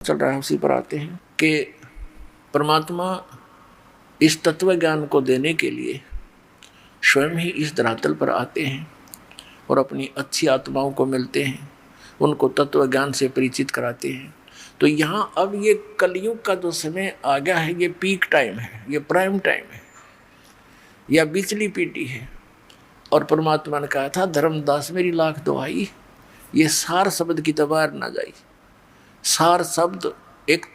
चल रहा है उसी पर आते हैं कि परमात्मा इस तत्व ज्ञान को देने के लिए स्वयं ही इस धरातल पर आते हैं और अपनी अच्छी आत्माओं को मिलते हैं, उनको तत्व ज्ञान से परिचित कराते हैं। तो यहाँ अब ये कलयुग का जो समय आ गया है, ये पीक टाइम है, ये प्राइम टाइम है, या बिचली पीटी है। और परमात्मा ने कहा था, धर्मदास मेरी लाख दुहाई, ये सार शब्द की तबार ना जाई। सार शब्द एक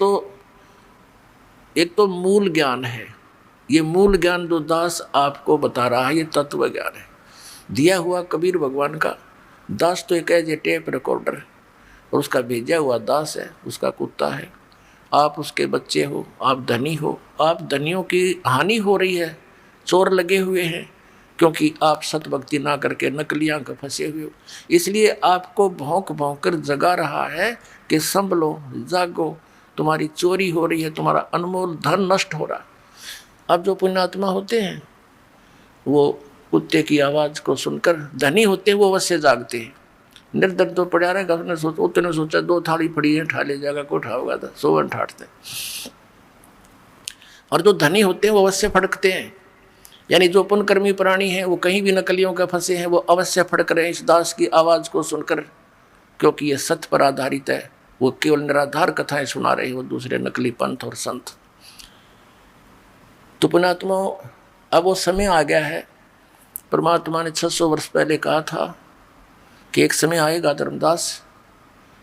तो मूल ज्ञान है। ये मूल ज्ञान जो दास आपको बता रहा है, ये तत्व ज्ञान है दिया हुआ कबीर भगवान का। दास तो एक है टेप रिकॉर्डर है, और उसका भेजा हुआ दास है, उसका कुत्ता है। आप उसके बच्चे हो, आप धनी हो, आप धनियों की हानि हो रही है, चोर लगे हुए हैं, क्योंकि आप सतभक्ति ना करके नकलियां का फंसे हुए हो। इसलिए आपको भौंक भौंक कर जगा रहा है कि संभलो, जागो, तुम्हारी चोरी हो रही है, तुम्हारा अनमोल धन नष्ट हो रहा। अब जो पुण्यात्मा होते हैं वो कुत्ते की आवाज़ को सुनकर धनी होते हैं, वो अवश्य जागते हैं। निर्धन तो पड़ा रहेगा, उसने सोचा 2 थाली पड़ी है, ठा ले जाएगा, को उठाओगा तो सोवन ठाटते। और जो धनी होते हैं वो अवश्य फड़कते हैं, यानी जो पुण्यकर्मी प्राणी हैं वो कहीं भी नकलियों का फंसे हैं, वो अवश्य फड़क रहे हैं इस दास की आवाज़ को सुनकर, क्योंकि ये सत्य पर आधारित है। वो केवल निराधार कथाएं सुना रहे हैं, वो दूसरे नकली पंथ और संत। तो पुण्यात्मा, अब वो समय आ गया है। परमात्मा ने 600 वर्ष पहले कहा था कि एक समय आएगा धर्मदास,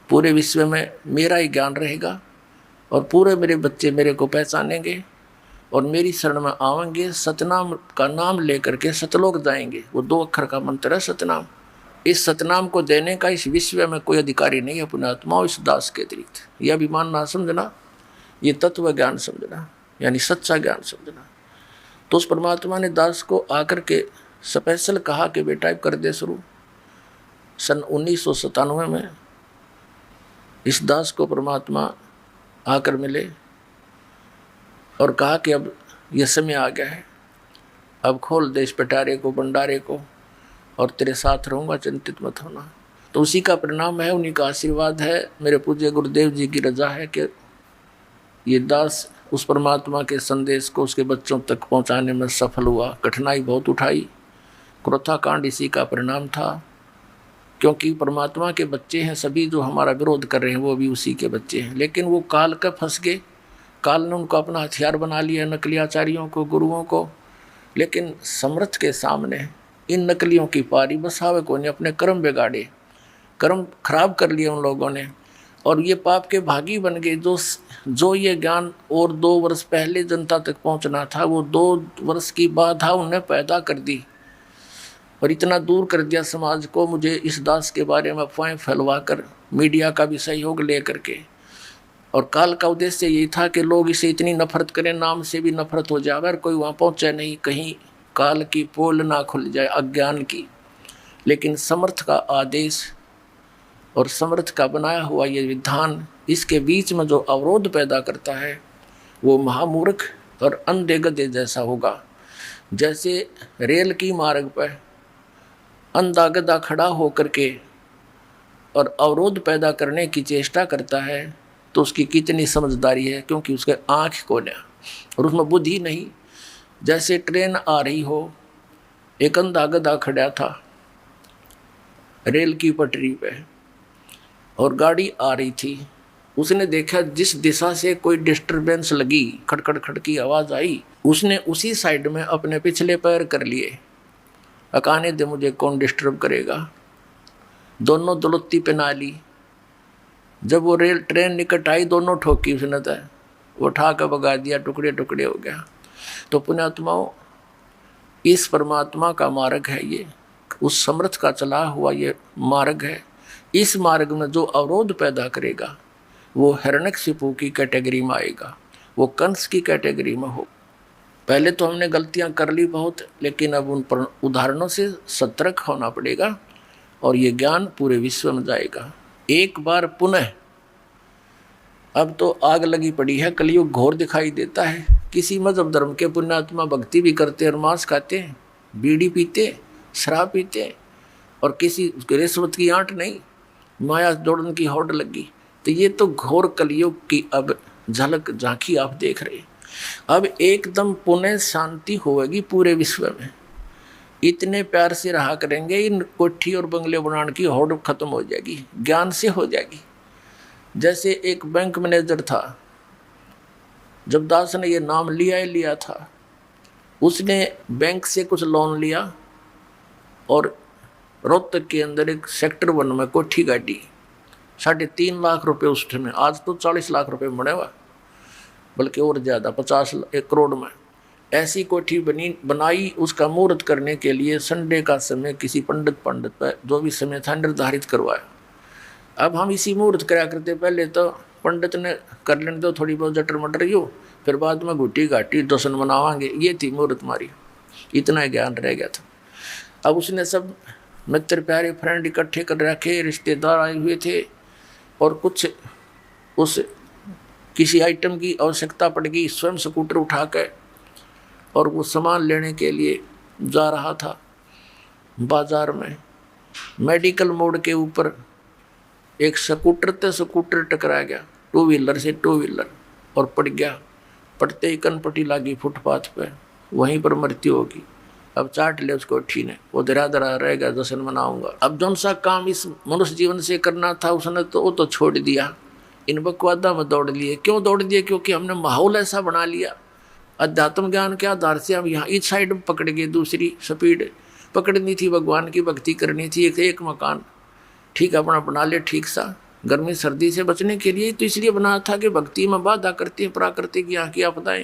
पूरे विश्व में मेरा ही ज्ञान रहेगा और पूरे मेरे बच्चे मेरे को पहचानेंगे और मेरी शरण में आवेंगे, सतनाम का नाम लेकर के सतलोक जाएंगे। वो 2 अक्षर का मंत्र है सतनाम। इस सतनाम को देने का इस विश्व में कोई अधिकारी नहीं है पुण्यात्मा, इस दास के अतिरिक्त। यह अभिमान ना समझना, ये तत्व ज्ञान समझना, यानी सच्चा ज्ञान समझना। तो उस परमात्मा ने दास को आकर के स्पेशल कहा कि बेटा कर दे शुरू। सन 1997 में इस दास को परमात्मा आकर मिले और कहा कि अब यह समय आ गया है, अब खोल दे इस पिटारे को, भंडारे को, और तेरे साथ रहूँगा, चिंतित मत होना। तो उसी का परिणाम है, उन्हीं का आशीर्वाद है, मेरे पूज्य गुरुदेव जी की रजा है कि ये दास उस परमात्मा के संदेश को उसके बच्चों तक पहुंचाने में सफल हुआ। कठिनाई बहुत उठाई, क्रोथा कांड इसी का परिणाम था, क्योंकि परमात्मा के बच्चे हैं सभी जो हमारा विरोध कर रहे हैं, वो भी उसी के बच्चे हैं। लेकिन वो काल का फंस गए, काल ने उनको अपना हथियार बना लिया, नकली आचार्यों को, गुरुओं को। लेकिन समर्थ के सामने इन नकलियों की पारी बसावे को ने अपने कर्म बिगाड़े, कर्म खराब कर लिए उन लोगों ने, और ये पाप के भागी बन गए। जो ये ज्ञान और 2 वर्ष पहले जनता तक पहुंचना था, वो 2 वर्ष की बाधा उन्हें पैदा कर दी और इतना दूर कर दिया समाज को। मुझे इस दास के बारे में अफवाहें फैलवा कर, मीडिया का भी सहयोग ले करके, और काल का उद्देश्य यही था कि लोग इसे इतनी नफरत करें, नाम से भी नफरत हो जाए, और कोई वहाँ पहुँचे नहीं, कहीं काल की पोल ना खुल जाए अज्ञान की। लेकिन समर्थ का आदेश और समर्थ का बनाया हुआ ये विधान, इसके बीच में जो अवरोध पैदा करता है वो महामूर्ख और अंधे गधे जैसा होगा। जैसे रेल की मार्ग पर अंधा गधा खड़ा होकर के और अवरोध पैदा करने की चेष्टा करता है, तो उसकी कितनी समझदारी है, क्योंकि उसके आँख कोना और उसमें बुद्धि नहीं। जैसे ट्रेन आ रही हो, एक अंधा गधा खड़ा था रेल की पटरी पे और गाड़ी आ रही थी। उसने देखा जिस दिशा से कोई डिस्टरबेंस लगी, खड़खड़ खड़ की आवाज़ आई, उसने उसी साइड में अपने पिछले पैर कर लिए। अकाने दे, मुझे कौन डिस्टर्ब करेगा। दोनों दुलत्ती पे ना ली। जब वो ट्रेन निकट आई, दोनों ठोकी उसने, तो वो उठा कर भगा दिया, टुकड़े टुकड़े हो गया। तो पुण्यात्माओं, इस परमात्मा का मार्ग है ये, उस समर्थ का चला हुआ ये मार्ग है। इस मार्ग में जो अवरोध पैदा करेगा वो हिरण्यकशिपु की कैटेगरी में आएगा, वो कंस की कैटेगरी में हो। पहले तो हमने गलतियां कर ली बहुत, लेकिन अब उन पर उदाहरणों से सतर्क होना पड़ेगा और ये ज्ञान पूरे विश्व में जाएगा। एक बार पुनः, अब तो आग लगी पड़ी है, कलयुग घोर दिखाई देता है। किसी मजहब धर्म के पुण्यात्मा भक्ति भी करते और मांस खाते हैं, बीड़ी पीते, शराब पीते, और किसी रिश्वत की आंट नहीं, माया जोड़न की होड़ लगी। तो ये तो घोर कलयुग की अब झलक झांकी आप देख रहे। अब एकदम पुनः शांति होगी पूरे विश्व में। इतने प्यार से रहा करेंगे, इन कोठी और बंगले बनाने की होड़ खत्म हो जाएगी, ज्ञान से हो जाएगी। जैसे एक बैंक मैनेजर था, जब दास ने ये नाम लिया ही लिया था, उसने बैंक से कुछ लोन लिया और रोहतक के अंदर एक सेक्टर 1 में कोठी गाड़ी 3.5 लाख रुपए उस टाइम में। आज तो 40 लाख रुपए बने हुआ, बल्कि और ज़्यादा 1 करोड़ में ऐसी कोठी बनाई। उसका मुहूर्त करने के लिए संडे का समय किसी पंडित पर जो भी समय था निर्धारित करवाया। अब हम इसी मुहूर्त कराया करते, पहले तो पंडित ने कर लेने दो थोड़ी बहुत जटर मटर यू, फिर बाद में घुटी घाटी जश्न मनावांगे, ये थी मुहूर्त मारी। इतना ज्ञान रह गया था। अब उसने सब मित्र प्यारे फ्रेंड इकट्ठे कर रखे, रिश्तेदार आए हुए थे, और कुछ उस किसी आइटम की आवश्यकता पड़ गई। स्वयं स्कूटर उठा कर और वो सामान लेने के लिए जा रहा था बाजार में। मेडिकल मोड़ के ऊपर एक स्कूटर टकरा गया, 2 व्हीलर से 2 व्हीलर, और पड़ गया। पड़ते ही कनपट्टी लगी फुटपाथ पे, वहीं पर मृत्यु होगी। अब चाट ले उसको ठी ने, वो धरा धरा रहेगा, जश्न मनाऊंगा। अब जौन सा काम इस मनुष्य जीवन से करना था उसने तो वो तो छोड़ दिया, इन बकवादा में दौड़ लिए। क्यों दौड़ दिए? क्योंकि हमने माहौल ऐसा बना लिया। अध्यात्म ज्ञान के आधार से हम यहाँ इस साइड पकड़ गए, दूसरी स्पीड पकड़नी थी, भगवान की भक्ति करनी थी। एक मकान ठीक अपना बना ले, ठीक सा, गर्मी सर्दी से बचने के लिए तो इसलिए बना था कि भक्ति में बाधा करती है प्राकृतिक यहाँ की आपदाएं।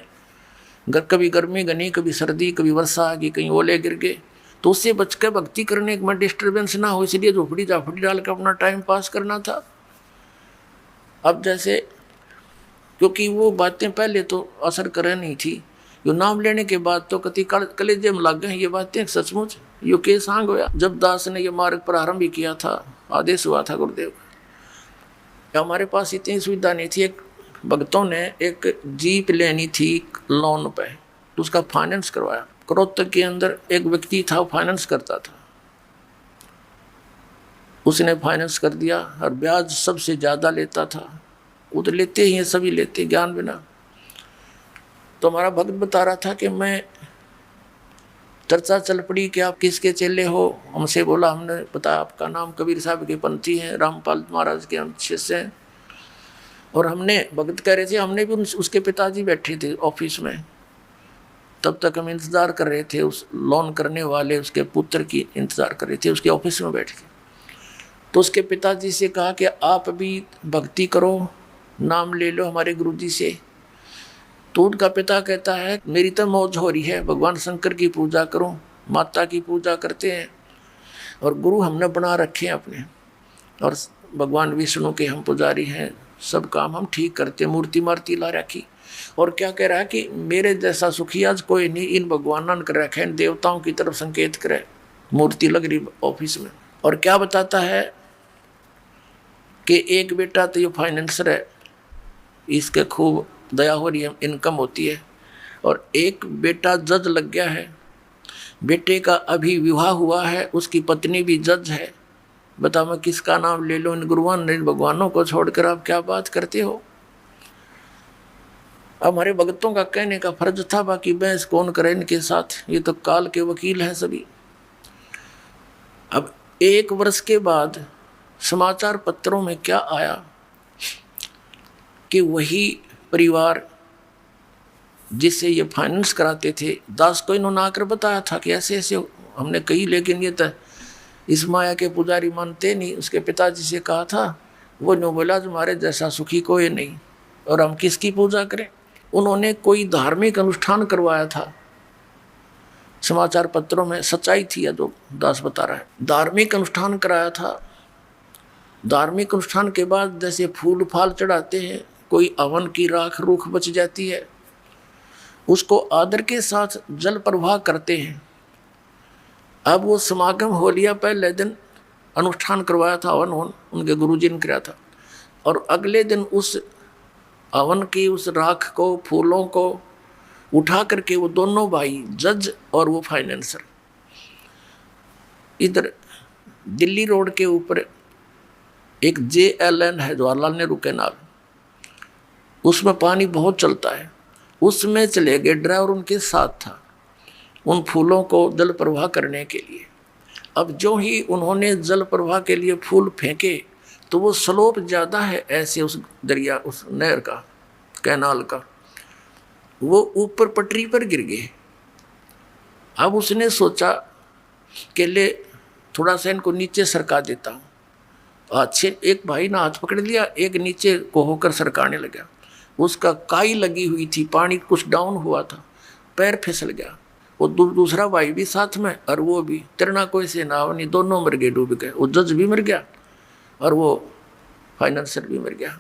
कभी गर्मी घनी, कभी सर्दी, कभी वर्षा आ गई, कहीं ओले गिर गए, तो उससे बच कर भक्ति करने में डिस्टर्बेंस ना हो, इसलिए झोपड़ी झापड़ी डाल कर अपना टाइम पास करना था। अब जैसे क्योंकि वो बातें पहले तो असर कर नहीं थी, यो नाम लेने के बाद तो कति कलेजे में लग गए ये बातें सचमुच। यो के सांग होया जब दास ने ये मार्ग प्रारंभ किया था, आदेश हुआ था गुरुदेव का। हमारे पास इतनी सुविधा नहीं थी। एक भक्तों ने एक जीप लेनी थी लोन पे, तो उसका फाइनेंस करवाया। रोहतक के अंदर एक व्यक्ति था, फाइनेंस करता था, उसने फाइनेंस कर दिया और ब्याज सबसे ज़्यादा लेता था। वो तो लेते ही हैं, सभी लेते ज्ञान बिना। तो हमारा भक्त बता रहा था कि मैं चर्चा चल पड़ी कि आप किसके चेले हो। हमसे बोला, हमने बताया आपका नाम कबीर साहब के पंथी हैं, रामपाल महाराज के हम शिष्य हैं। और हमने भक्त कह रहे थे, हमने भी उसके पिताजी बैठे थे ऑफिस में, तब तक हम इंतज़ार कर रहे थे। उस लोन करने वाले उसके पुत्र की इंतज़ार कर रहे थे उसके ऑफिस में बैठ के। तो उसके पिताजी से कहा कि आप भी भक्ति करो, नाम ले लो हमारे गुरुजी से। तो उनका पिता कहता है, मेरी तो मौज हो रही है, भगवान शंकर की पूजा करूं, माता की पूजा करते हैं, और गुरु हमने बना रखे हैं अपने, और भगवान विष्णु के हम पुजारी हैं, सब काम हम ठीक करते हैं, मूर्ति मार्ति ला रखी। और क्या कह रहा है कि मेरे जैसा सुखी आज कोई नहीं, इन भगवान कर रखे, इन देवताओं की तरफ संकेत करे, मूर्ति लग रही ऑफिस में। और क्या बताता है कि एक बेटा तो ये फाइनेंसर है, इसके खूब दया हो रही है, इनकम होती है, और एक बेटा जज लग गया है, बेटे का अभी विवाह हुआ है, उसकी पत्नी भी जज है। बताओ मैं किसका नाम ले लो? इन गुरुवान इन भगवानों को छोड़कर आप क्या बात करते हो? अब हमारे भक्तों का कहने का फर्ज था, बाकी बहस कौन करे इनके साथ, ये तो काल के वकील हैं सभी। अब 1 वर्ष के बाद समाचार पत्रों में क्या आया कि वही परिवार जिससे ये फाइनेंस कराते थे, दास को इन्होंने आकर बताया था कि ऐसे ऐसे हमने कही, लेकिन ये तो इस माया के पुजारी मानते नहीं। उसके पिताजी से कहा था, वो नो बोला तुम्हारे जैसा सुखी कोई नहीं, और हम किसकी पूजा करें। उन्होंने कोई धार्मिक अनुष्ठान करवाया था, समाचार पत्रों में सच्चाई थी या जो दास बता रहा है, धार्मिक अनुष्ठान कराया था। धार्मिक अनुष्ठान के बाद जैसे फूल फाल चढ़ाते हैं, कोई अवन की राख रूख बच जाती है, उसको आदर के साथ जल प्रवाह करते हैं। अब वो समागम हो लिया, पहले दिन अनुष्ठान करवाया था, हवन उनके गुरुजी ने कराया था, और अगले दिन उस हवन की उस राख को, फूलों को उठा करके वो दोनों भाई, जज और वो फाइनेंसर, इधर दिल्ली रोड के ऊपर एक JLN है, जवाहरलाल नेहरू कैनाल, उसमें पानी बहुत चलता है, उसमें चले गए। ड्राइवर उनके साथ था उन फूलों को जल प्रवाह करने के लिए। अब जो ही उन्होंने जल प्रवाह के लिए फूल फेंके तो वो स्लोप ज़्यादा है ऐसे उस दरिया, उस नहर का, कैनाल का, वो ऊपर पटरी पर गिर गए। अब उसने सोचा कि ले थोड़ा सा इनको नीचे सरका देता हूँ। अच्छे एक भाई ने हाथ पकड़ लिया, एक नीचे को होकर सरकाने लगा। उसका काई लगी हुई थी, पानी कुछ डाउन हुआ था, पैर फिसल गया। वो दूसरा भाई भी साथ में, और वो भी तैरना कोई से नाव नहीं, दोनों मर गए, डूब गए। वो जज भी मर गया और वो फाइनेंसर भी मर गया।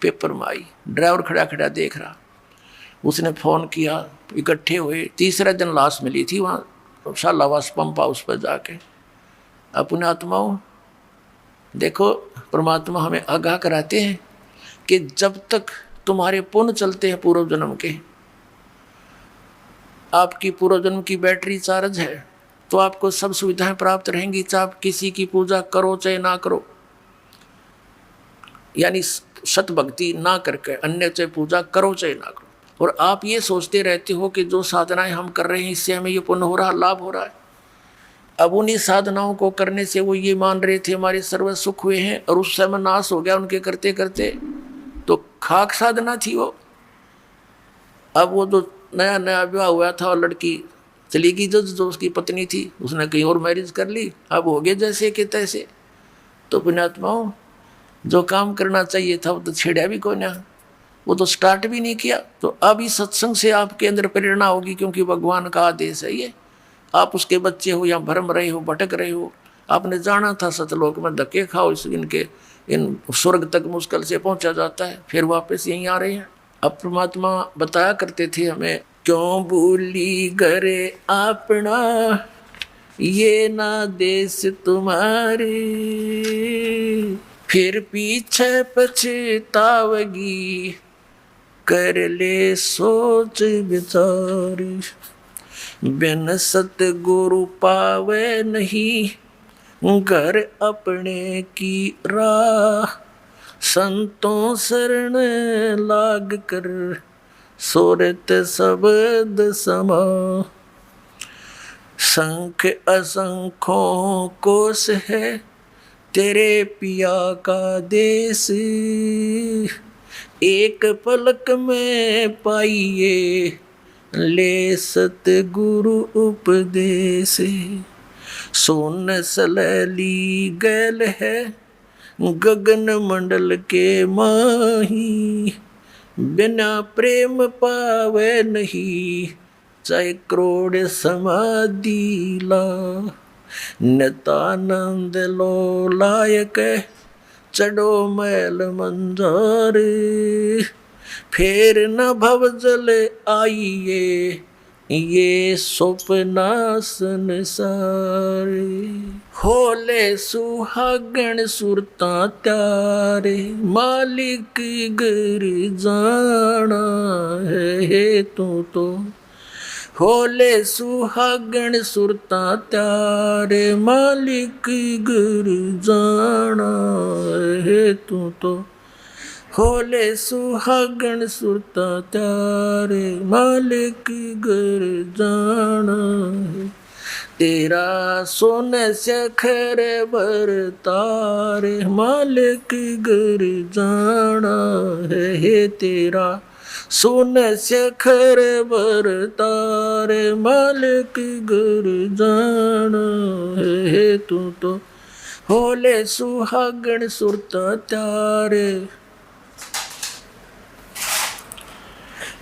पेपर में आई, ड्राइवर खड़ा खड़ा देख रहा। उसने फ़ोन किया, इकट्ठे हुए। तीसरे दिन लाश मिली थी वहाँ शालावास पंप हाउस पर जाके। अपने आत्माओं, देखो परमात्मा हमें आगाह कराते हैं कि जब तक तुम्हारे पुण्य चलते हैं पूर्व जन्म के, आपकी पूर्व जन्म की बैटरी चार्ज है, तो आपको सब सुविधाएं प्राप्त रहेंगी, चाहे आप किसी की पूजा करो चाहे ना करो, यानी सत भक्ति ना करके अन्य चाहे पूजा करो चाहे ना करो। और आप ये सोचते रहते हो कि जो साधनाएं हम कर रहे हैं इससे हमें ये पुण्य हो रहा, लाभ हो रहा है। अब उन्हीं साधनाओं को करने से वो ये मान रहे थे हमारे सर्व सुख हुए हैं, और उस समय नाश हो गया उनके करते करते। तो खाक साधना थी वो। अब वो जो नया नया विवाह हुआ था और लड़की चली गई, जो उसकी पत्नी थी, उसने कहीं और मैरिज कर ली, अब हो गए जैसे कि तैसे। तो पुण्यात्माओं, जो काम करना चाहिए था वो तो छेड़ा भी कोई ना, वो तो स्टार्ट भी नहीं किया। तो अब इस सत्संग से आपके अंदर प्रेरणा होगी, क्योंकि भगवान का आदेश है ये। आप उसके बच्चे हो या भरम रहे हो, भटक रहे हो, आपने जाना था सतलोक में धक्के खाओ, इनके इन स्वर्ग तक मुश्किल से पहुंचा जाता है, फिर वापस यहीं आ रहे हैं। अब परमात्मा बताया करते थे हमें, क्यों भूली घरे अपना, ये ना देश तुम्हारे, फिर पीछे पछतावगी, कर ले सोच विचार, बिन सतगुरु पावे नहीं, घर अपने की राह, संतों शरण लाग कर, सोरत शब्द समा, संख असंख्यों कोस है, तेरे पिया का देश, एक पलक में पाइए, ले सतगुरु उपदेश, सोन सलैली गैल है, गगन मंडल के माही, बिना प्रेम पावे नहीं, चाहे करोड़ समाधि ला, नितानंद लो लायक, चढ़ो मैल मंजार, फिर न भव जल आइए, ये स्वप्ना संसार, होले सुहागण सुरता त्यारे, मालिक घर जाना है तो होले सुहागण सुरता त्यारे, मालिक घर जाना है तो होले सुहागण सुरता त्यारे, मालिक घर जाना है, तेरा सोन सखर बर तारे, मालिक घर जाना है, तेरा सोन सखर बर तारे, मालिक घर जाना है तो होले सुहागण सुरता त्यारे,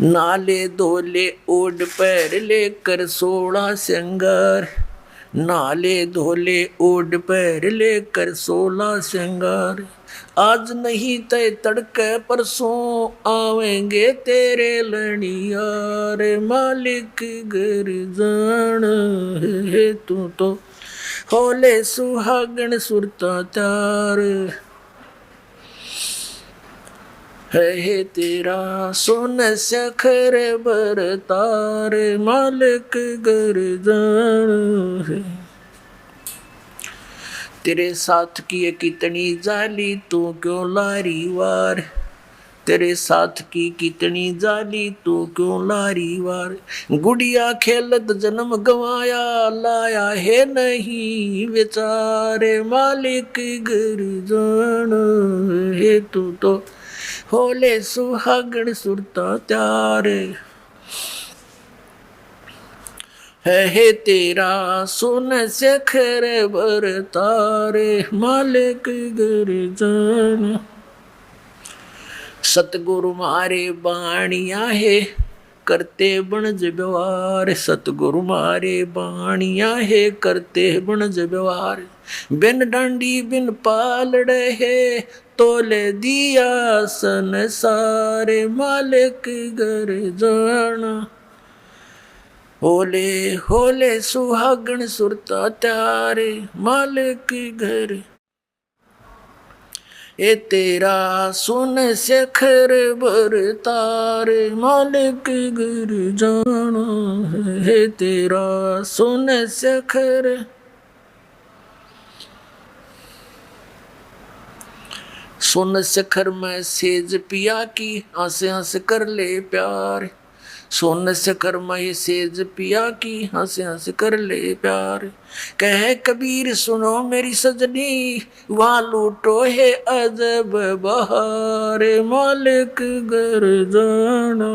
नाले धोले ओढ़ पैर लेकर 16 श्रृंगार, नाले धोले ओढ़ पैर लेकर 16 श्रृंगार, आज नहीं तय तड़के परसों आवेंगे तेरे लड़ियार, मालिक घर जान है तो होले सुहागण सुरता त्यार, है तेरा सोन सखर बर तार, मालिक घर जान है, तेरे साथ की कितनी जाली तू क्यों लारी वार, तेरे साथ की कितनी जाली तू क्यों लारी वार, गुड़िया खेलत जन्म गवाया लाया है नहीं बेचारे, मालिक घर जान है तू तो होले सुहागण सुरता त्यारे, है तेरा सुन शेखर बर तारे, मालिक घर जान। सतगुरु मारे बाणिया है करते बनज व्यवहार, सतगुरु मारे बाणिया है करते बनज व्यवहार, बिन डांडी बिन पालड़े है तोले दिया संसारे, मालिक घर जाना होले होले सुहागण सुरता त्यारे, मालिक घर ए तेरा सुन शेखर बर तारे, मालिक घर जाना है तेरा सुन शेखर। सुन शेखर में सेज पिया की हंस हंस कर ले प्यार, सोन शेखर में सेज पिया की हंस हंस कर ले प्यार, कह कबीर सुनो मेरी सजनी वहाँ लूटो है अजब बहार, मालिक घर जाना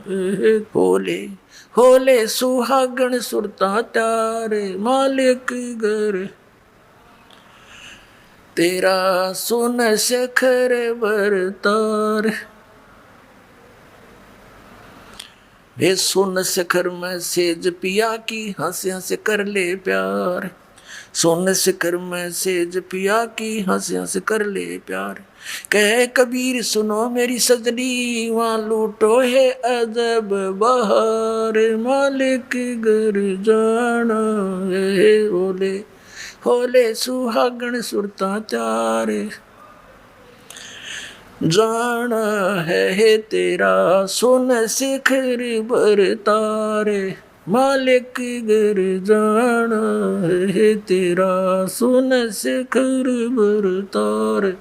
है होले होले सुहागण सुरता त्यारे, मालिक घर तेरा सुन शेखर बरतार। वे सुन शेखर में सेज पिया की हंस हंस कर ले प्यार, सुन शेखर में सेज पिया की हंस हंस कर ले प्यार, कह कबीर सुनो मेरी सजनी वहाँ लूटो है अजब बहार, मालिक घर जाना है होले होले सुहागण सुरता त्यारे, जाना है तेरा सुन शिखर बर तारे, मालिक घर जाना है तेरा सुन शिखर बर तारे,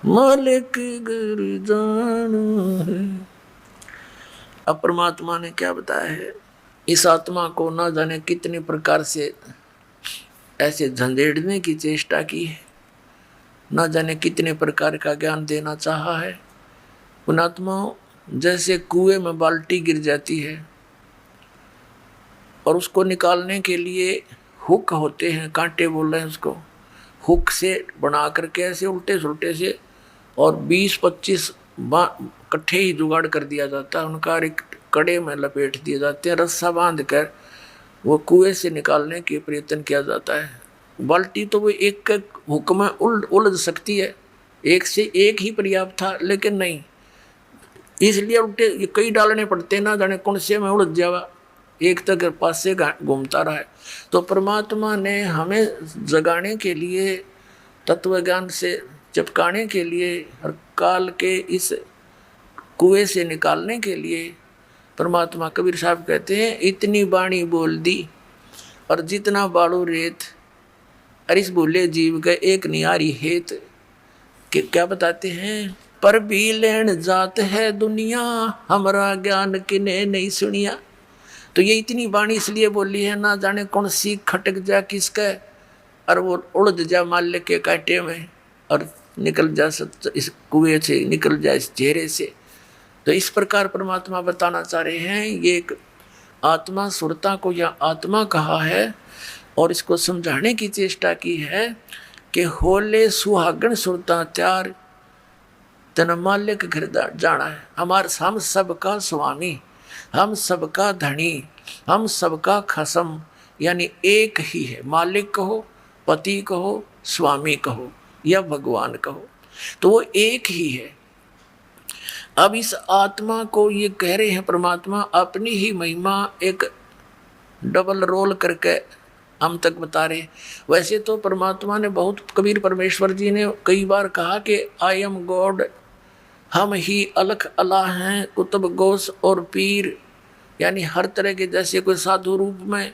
मालिक घर जाना है। अब परमात्मा ने क्या बताया है, इस आत्मा को ना जाने कितने प्रकार से ऐसे झंझेड़ने की चेष्टा की है, ना जाने कितने प्रकार का ज्ञान देना चाहा है। उन आत्माओं जैसे कुएं में बाल्टी गिर जाती है और उसको निकालने के लिए हुक होते हैं, कांटे बोल रहे हैं उसको, हुक से बना करके ऐसे उल्टे सुलटे से और 20-25 इकट्ठे ही जुगाड़ कर दिया जाता है, उनका एक कड़े में लपेट दिए जाते हैं, रस्सा बांध कर वो कुएं से निकालने के प्रयत्न किया जाता है। बाल्टी तो वो एक हुक में उलझ सकती है, एक से एक ही पर्याप्त था, लेकिन नहीं, इसलिए उल्टे कई डालने पड़ते, ना जाने कौन से में उलझ जावा, एक तक पास से घूमता रहा है। तो परमात्मा ने हमें जगाने के लिए, तत्व ज्ञान से चिपकाने के लिए, हर काल के इस कुएं से निकालने के लिए, परमात्मा कबीर साहब कहते हैं इतनी बाणी बोल दी और जितना बाड़ू रेत, अरिस बोले जीव का एक नियारी हेत, कि क्या बताते हैं, पर भी लेन जात है दुनिया हमारा ज्ञान किने नहीं सुनिया। तो ये इतनी बाणी इसलिए बोली है, ना जाने कौन सी खटक जा किसका और वो उलझ जा माल्य के कांटे में और निकल जा इस कुएं से, निकल जा इस चेहरे से। तो इस प्रकार परमात्मा बताना चाह रहे हैं, ये एक आत्मा सुरता को या आत्मा कहा है और इसको समझाने की चेष्टा की है कि होले सुहागण सुरता त्यार तन मालिक घर जाना है। हम सबका स्वामी, हम सबका धनी, हम सबका खसम, यानी एक ही है, मालिक कहो, पति कहो, स्वामी कहो या भगवान कहो, तो वो एक ही है। अब इस आत्मा को ये कह रहे हैं परमात्मा अपनी ही महिमा एक डबल रोल करके हम तक बता रहे। वैसे तो परमात्मा ने बहुत, कबीर परमेश्वर जी ने कई बार कहा कि आई एम गॉड, हम ही अलख अल्लाह हैं, कुतुब गौस और पीर, यानी हर तरह के, जैसे कोई साधु रूप में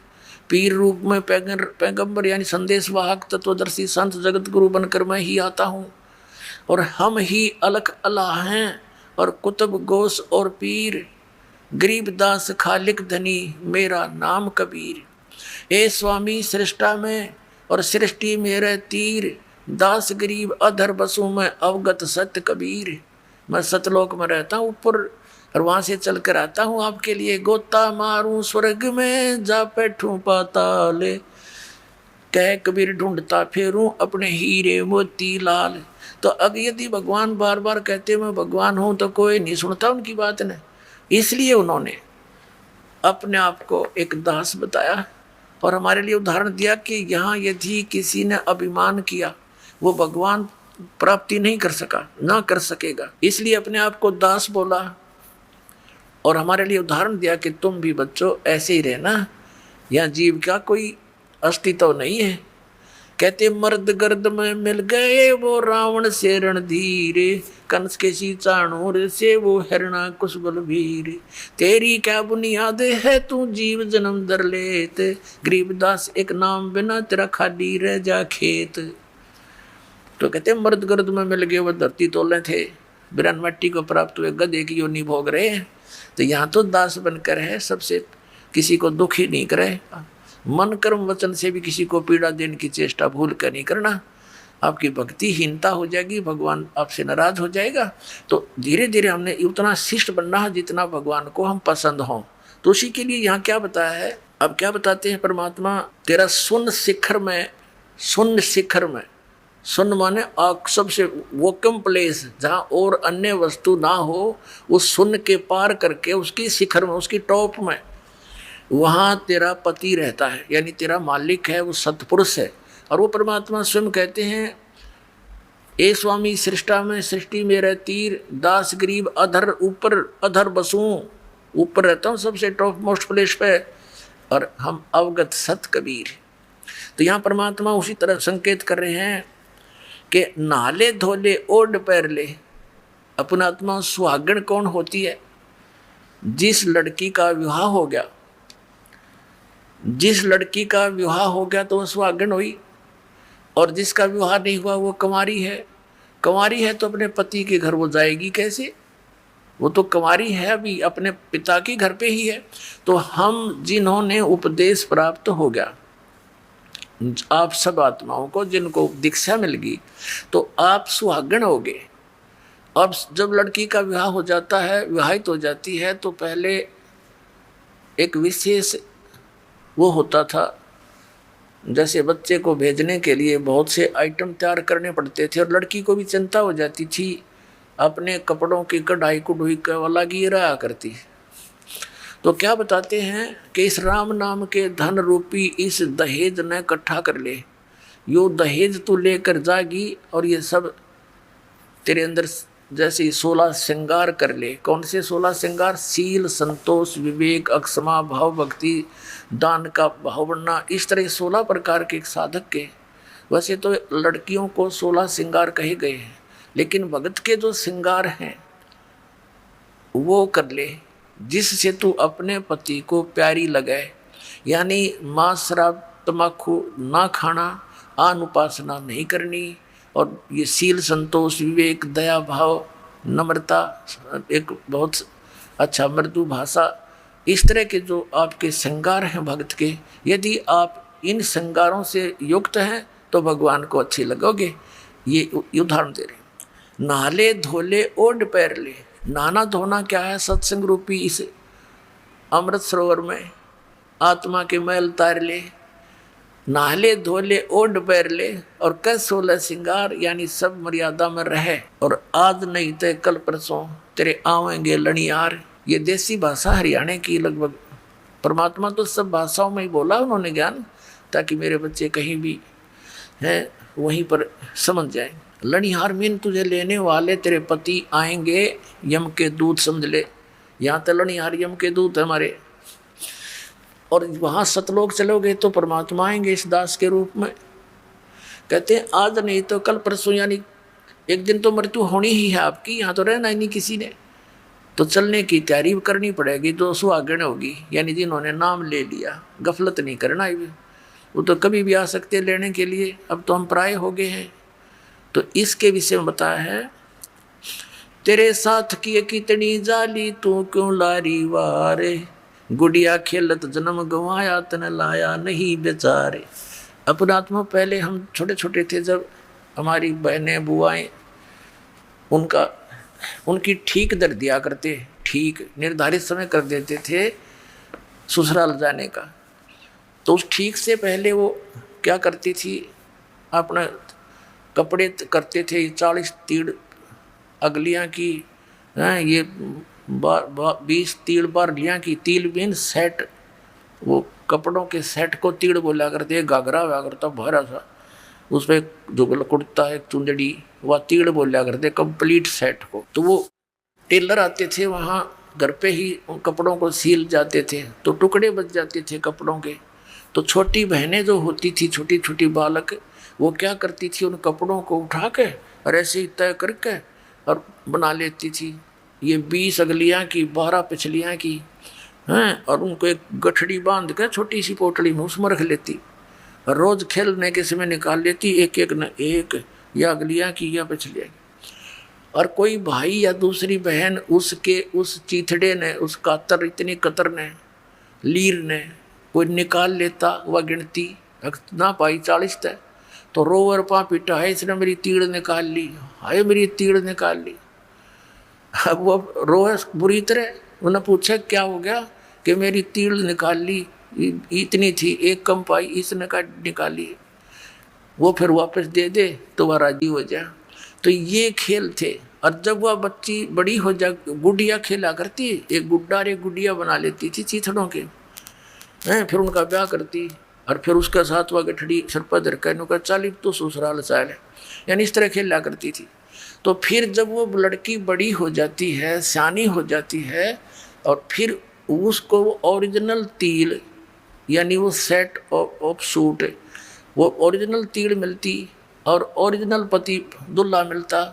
पीर रूप में पैगंबर यानी संदेश वाहक तत्वदर्शी संत जगत गुरु बनकर मैं ही आता हूँ, और हम ही अलख अल्लाह हैं, और कुतुब गौस और पीर, गरीबदास खालिक धनी मेरा नाम कबीर। ए स्वामी सृष्टा में और सृष्टि मेरे तीर, दास गरीब अधर बसू मैं अवगत सत्य कबीर। मैं सतलोक में रहता हूँ ऊपर, और वहाँ से चल कर आता हूँ आपके लिए, गोता मारूं स्वर्ग में जा बैठूं पाताल, कह कबीर ढूंढता फेरूं अपने हीरे मोती लाल। तो अब यदि भगवान बार बार कहते मैं भगवान हूँ तो कोई नहीं सुनता उनकी बात ने, इसलिए उन्होंने अपने आप को एक दास बताया और हमारे लिए उदाहरण दिया कि यहाँ यदि किसी ने अभिमान किया वो भगवान प्राप्ति नहीं कर सका, ना कर सकेगा, इसलिए अपने आप को दास बोला और हमारे लिए उदाहरण दिया कि तुम भी बच्चों ऐसे ही रहना, यहाँ जीव का कोई अस्तित्व नहीं है। कहते मर्द गर्द में मिल गए वो रावण से रणधीरे, कंस के सी चाणूर से वो हिरणा कुश बलबीर, तेरी क्या बुनियाद है तू जीव जन्म दर लेत, गरीबदास एक नाम बिना तेरा खाली रह जा खेत। तो कहते मर्द गर्द में मिल गए वो धरती तोले थे, बिरन मट्टी को प्राप्त हुए गधे की योनि भोग रहे हैं, तो यहाँ तो दास बनकर है, सबसे किसी को दुखी नहीं करे, मन कर्म वचन से भी किसी को पीड़ा देने की चेष्टा भूल कर नहीं करना, आपकी भक्तिहीनता हो जाएगी, भगवान आपसे नाराज हो जाएगा। तो धीरे धीरे हमने उतना शिष्ट बनना है जितना भगवान को हम पसंद हों। तो उसी के लिए यहाँ क्या बताया है, अब क्या बताते हैं परमात्मा, तेरा सुन शिखर में, सुन शिखर में, सुन माने सबसे वोकम प्लेस जहाँ और अन्य वस्तु ना हो, उस सुन के पार करके उसकी शिखर में, उसकी टॉप में, वहाँ तेरा पति रहता है, यानी तेरा मालिक है, वो सतपुरुष है। और वो परमात्मा स्वयं कहते हैं, ए स्वामी सृष्टा में सृष्टि में रह तीर, दास गरीब अधर ऊपर अधर बसूं, ऊपर रहता हूँ सबसे टॉप मोस्ट प्लेस पे, और हम अवगत सत कबीर। तो यहाँ परमात्मा उसी तरह संकेत कर रहे हैं कि नाले धोले ओढ़ पैर ले। अपना आत्मा सुहागण कौन होती है, जिस लड़की का विवाह हो गया, जिस लड़की का विवाह हो गया तो वह सुहागण हुई, और जिसका विवाह नहीं हुआ वो कंवारी है। कंवारी है तो अपने पति के घर वो जाएगी कैसे, वो तो कंवारी है, अभी अपने पिता के घर पे ही है। तो हम जिन्होंने उपदेश प्राप्त हो गया, आप सब आत्माओं को जिनको दीक्षा मिल गई, तो आप सुहागण हो गए। अब जब लड़की का विवाह हो जाता है, विवाहित हो जाती है, तो पहले एक विशेष वो होता था, जैसे बच्चे को भेजने के लिए बहुत से आइटम तैयार करने पड़ते थे, और लड़की को भी चिंता हो जाती थी, अपने कपड़ों की कढ़ाई कुढ़ाई का वाला की रहा करती। तो क्या बताते हैं कि इस राम नाम के धन रूपी इस दहेज ने इकट्ठा कर ले, यो दहेज तू लेकर जागी, और ये सब तेरे अंदर जैसे 16 श्रृंगार कर ले। कौन से 16 श्रृंगार, सील, संतोष, विवेक, अक्षमा, भाव, भक्ति, दान का भाव बनना, इस तरह 16 प्रकार के एक साधक के। वैसे तो लड़कियों को 16 श्रृंगार कहे गए हैं, लेकिन भगत के जो श्रृंगार हैं वो कर ले, जिससे तू अपने पति को प्यारी लगे। यानी मांस, शराब, तम्बाकू ना खाना, आन उपासना नहीं करनी, और ये सील, संतोष, विवेक, दया भाव, नम्रता, एक बहुत अच्छा मृदु भाषा, इस तरह के जो आपके श्रृंगार हैं भक्त के, यदि आप इन श्रृंगारों से युक्त हैं तो भगवान को अच्छे लगोगे। ये उदाहरण दे रहे। नहाले धोले ओढ़ पैर ले। नहाना धोना क्या है, सत्संग रूपी इस अमृत सरोवर में आत्मा के मैल तार ले। नहाले धोले ओढ़ पैर ले, और कर 16 श्रृंगार, यानी सब मर्यादा में रहे, और आज नहीं तो कल परसों तेरे आवेंगे लणियार। ये देसी भाषा हरियाणा की लगभग, परमात्मा तो सब भाषाओं में ही बोला उन्होंने ज्ञान, ताकि मेरे बच्चे कहीं भी हैं वहीं पर समझ जाएं। लणिहार मीन तुझे लेने वाले तेरे पति आएंगे, यम के दूत समझ ले। यहाँ तो लणिहार यम के दूत हमारे, और वहाँ सतलोक चलोगे तो परमात्मा आएंगे इस दास के रूप में। कहते हैं आज नहीं तो कल परसों, यानी एक दिन तो मृत्यु होनी ही है आपकी, यहाँ तो रहना ही नहीं किसी ने। तो चलने की तैयारी करनी पड़ेगी, जो सुहागण होगी, यानी जिन्होंने नाम ले लिया। गफलत नहीं करना है, वो तो कभी भी आ सकते लेने के लिए, अब तो हम पराये हो गए हैं। तो इसके विषय में बताया है, तेरे साथ की कितनी जाली तू क्यों लारी वारे, गुड़िया खेलत जन्म गंवाया तन लाया नहीं बेचारे। अपना आत्मा पहले हम छोटे छोटे थे, जब हमारी बहनें बुआएं उनकी ठीक दर दिया करते, ठीक निर्धारित समय कर देते थे ससुराल जाने का। तो उस ठीक से पहले वो क्या करती थी, अपना कपड़े करते थे 40 तीड़ अगलियाँ की, ये 20 तीड़ बारलियाँ की, तिल बिन सेट, वो कपड़ों के सेट को तीड़ बोला करते। घाघरा हुआ करता भरा सा, उस पर जो कुर्ता है चुंदड़ी, वह तीड़ बोला करते कंप्लीट सेट को। तो वो टेलर आते थे वहाँ घर पे ही उन कपड़ों को सील जाते थे, तो टुकड़े बच जाते थे कपड़ों के। तो छोटी बहनें जो होती थी, छोटी छोटी बालक, वो क्या करती थी, उन कपड़ों को उठा के और ऐसे ही तय करके और बना लेती थी ये 20 अगलियाँ की, 12 पिछलियाँ की हैं, और उनको एक गठड़ी बांध के छोटी सी पोटली में उसमें रख लेती, और रोज खेलने के समय निकाल लेती, एक एक न एक, या अगलियाँ की या पिछलियाँ की। और कोई भाई या दूसरी बहन उसके उस चीथड़े ने, उस कातर, इतनी कतर ने, लीर ने कोई निकाल लेता, वह गिनती ना पाई 40 तय, तो रोवर पा पिटा, है इसने मेरी तीड़ निकाल ली, हाय मेरी तीड़ निकाल ली। अब वो रोए बुरी तरह, उन्हें पूछा क्या हो गया, कि मेरी तीड़ निकाल ली, इतनी थी, एक कम पाई, इसने का निकाली। वो फिर वापस दे दे तो वह राजी हो जाए। तो ये खेल थे। और जब वह बच्ची बड़ी हो जा, गुड़िया खेला करती, एक गुड्डा और एक गुड़िया बना लेती थी चीथड़ों के, फिर उनका ब्याह करती, और फिर उसका साथ वह गठड़ी सर पर धर कर चाली तो ससुराल चाल है, यानी इस तरह खेला करती थी। तो फिर जब वो लड़की बड़ी हो जाती है, सियानी हो जाती है, और फिर उसको ओरिजिनल तिल, यानी वो सेट ऑफ सूट, वो ओरिजिनल तीड़ मिलती और ओरिजिनल पति दुल्हा मिलता,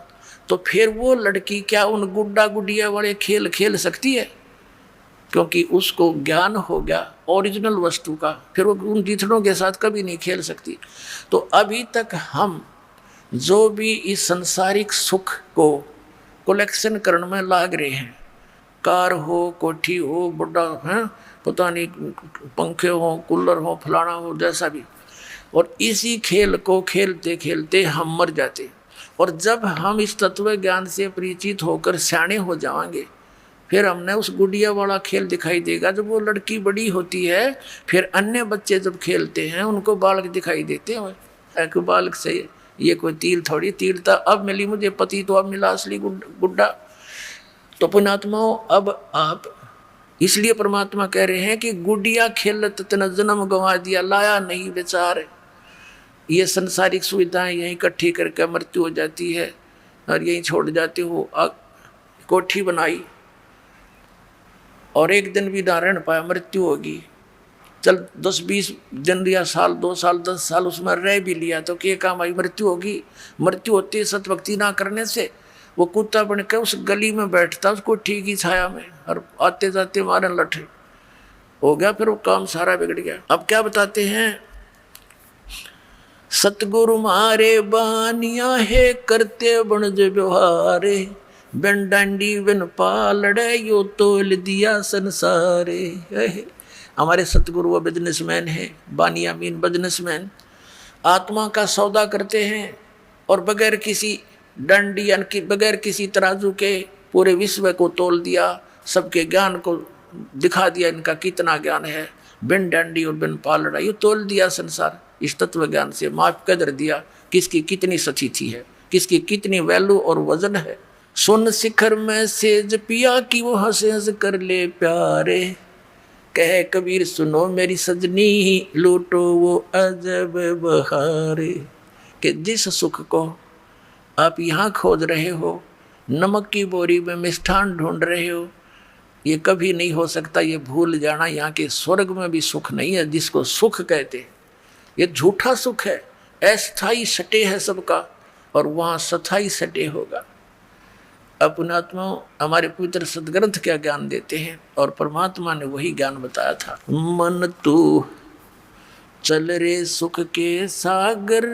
तो फिर वो लड़की क्या उन गुड्डा गुडिया वाले खेल खेल सकती है, क्योंकि उसको ज्ञान हो गया ओरिजिनल वस्तु का, फिर वो उन जीथड़ों के साथ कभी नहीं खेल सकती। तो अभी तक हम जो भी इस संसारिक सुख को कलेक्शन करने में लाग रहे हैं, कार हो, कोठी हो, बड़ा है, पता नहीं पंखे हो, कूलर हो, फलाना हो, जैसा भी, और इसी खेल को खेलते खेलते हम मर जाते। और जब हम इस तत्व ज्ञान से परिचित होकर सियाने हो जाएंगे, फिर हमने उस गुड़िया वाला खेल दिखाई देगा। जब वो लड़की बड़ी होती है, फिर अन्य बच्चे जब खेलते हैं उनको बालक दिखाई देते हैं, कि बालक से ये कोई तीर थोड़ी, तीर था अब मिली मुझे पति, तो अब मिला असली गुड्डा। तो पुण्यात्माओं, अब आप, इसलिए परमात्मा कह रहे हैं कि गुड़िया खेलत तना जन्म गंवा दिया, लाया नहीं बेचार। ये संसारिक सुविधाएं यहीं इकट्ठी करके मृत्यु हो जाती है और यहीं छोड़ जाते हो। कोठी बनाई और एक दिन भी ना रह पाया, मृत्यु होगी, चल 10-20 दिन या साल, 2 साल, 10 साल उसमें रह भी लिया तो क्या काम आई, मृत्यु होगी। मृत्यु होती है सतभक्ति ना करने से। वो कुत्ता बन के उस गली में बैठता, उसको ठीक ही छाया में, और आते जाते मारन लठे हो गया, फिर वो काम सारा बिगड़ गया। अब क्या बताते हैं, सतगुरु मारे बानिया है करते बनज व्यवहारे, बिन डांडी बिन पालड़े यो तोल दिया संसारे। हमारे सतगुरु वो बिजनेसमैन है, बानिया मीन बिजनेसमैन, आत्मा का सौदा करते हैं और बगैर किसी डंडी यानी बगैर किसी तराजू के पूरे विश्व को तोल दिया, सबके ज्ञान को दिखा दिया, इनका कितना ज्ञान है, बिन डंडी और बिन पालड़ा, ये तोल दिया संसार। इस तत्व ज्ञान से माप कदर दिया किसकी कितनी सचीथी है, किसकी कितनी वैल्यू और वजन है। सुन शिखर में सेज पिया कि वो हंस हंस कर ले प्यारे, कहे कबीर सुनो मेरी सजनी लूटो वो अजब बहारे। कि जिस सुख को आप यहाँ खोज रहे हो, नमक की बोरी में मिष्ठान ढूंढ रहे हो, ये कभी नहीं हो सकता। ये भूल जाना, यहाँ के स्वर्ग में भी सुख नहीं है जिसको सुख कहते, ये झूठा सुख है। अस्थाई सटे है सबका और वहाँ सथाई सटे होगा। अपनात्मा हमारे पवित्र सदग्रंथ क्या ज्ञान देते हैं, और परमात्मा ने वही ज्ञान बताया था। मन तू चल रे सुख के सागर,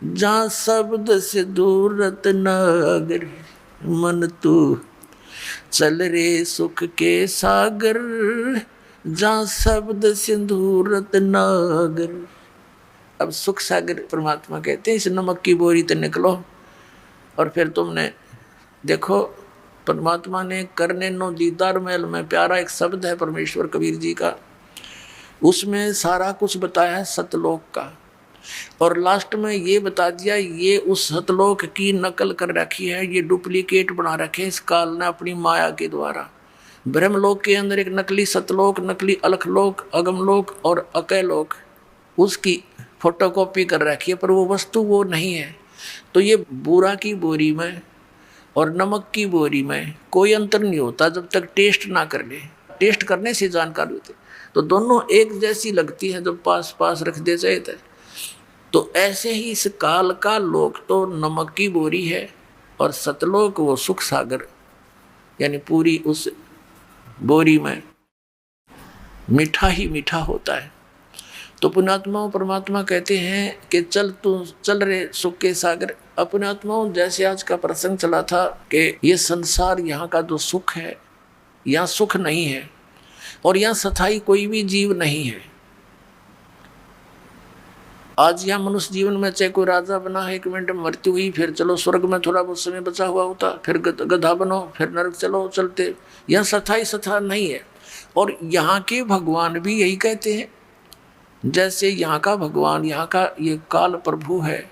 जहाँ शब्द से दूरत नागर। मन तू चल रे सुख के सागर, जहाँ शब्द से दूरत नागर। अब सुख सागर परमात्मा कहते हैं, इस नमक की बोरी से निकलो। और फिर तुमने देखो, परमात्मा ने करने नो दीदार महल में प्यारा एक शब्द है परमेश्वर कबीर जी का, उसमें सारा कुछ बताया है सतलोक का, और लास्ट में ये बता दिया ये उस सतलोक की नकल कर रखी है, ये डुप्लीकेट बना रखे इस काल ने अपनी माया के द्वारा। ब्रह्मलोक के अंदर एक नकली सतलोक, नकली अलखलोक, अगमलोक और अकैलोक, उसकी फोटोकॉपी कर रखी है, पर वो वस्तु वो नहीं है। तो ये बूरा की बोरी में और नमक की बोरी में कोई अंतर नहीं होता जब तक टेस्ट ना कर ले। टेस्ट करने से जानकारी होती, तो दोनों एक जैसी लगती है जब पास पास रख दे जाए। तो ऐसे ही इस काल का लोक तो नमक की बोरी है, और सतलोक वो सुख सागर, यानी पूरी उस बोरी में मीठा ही मीठा होता है। तो पुण्यात्माओं परमात्मा कहते हैं कि चल तू चल रे सुख के सागर। पुण्यात्माओं जैसे आज का प्रसंग चला था कि ये संसार यहाँ का जो सुख है, यहाँ सुख नहीं है, और यहाँ सथाई कोई भी जीव नहीं है। आज यहाँ मनुष्य जीवन में चाहे कोई राजा बना है, 1 मिनट में मृत्यु हुई, फिर चलो स्वर्ग में थोड़ा बहुत समय बचा हुआ होता, फिर गधा बनो, फिर नरक चलो चलते। यहाँ सथाई सथा नहीं है। और यहाँ के भगवान भी यही कहते हैं, जैसे यहाँ का भगवान, यहाँ का ये काल प्रभु है,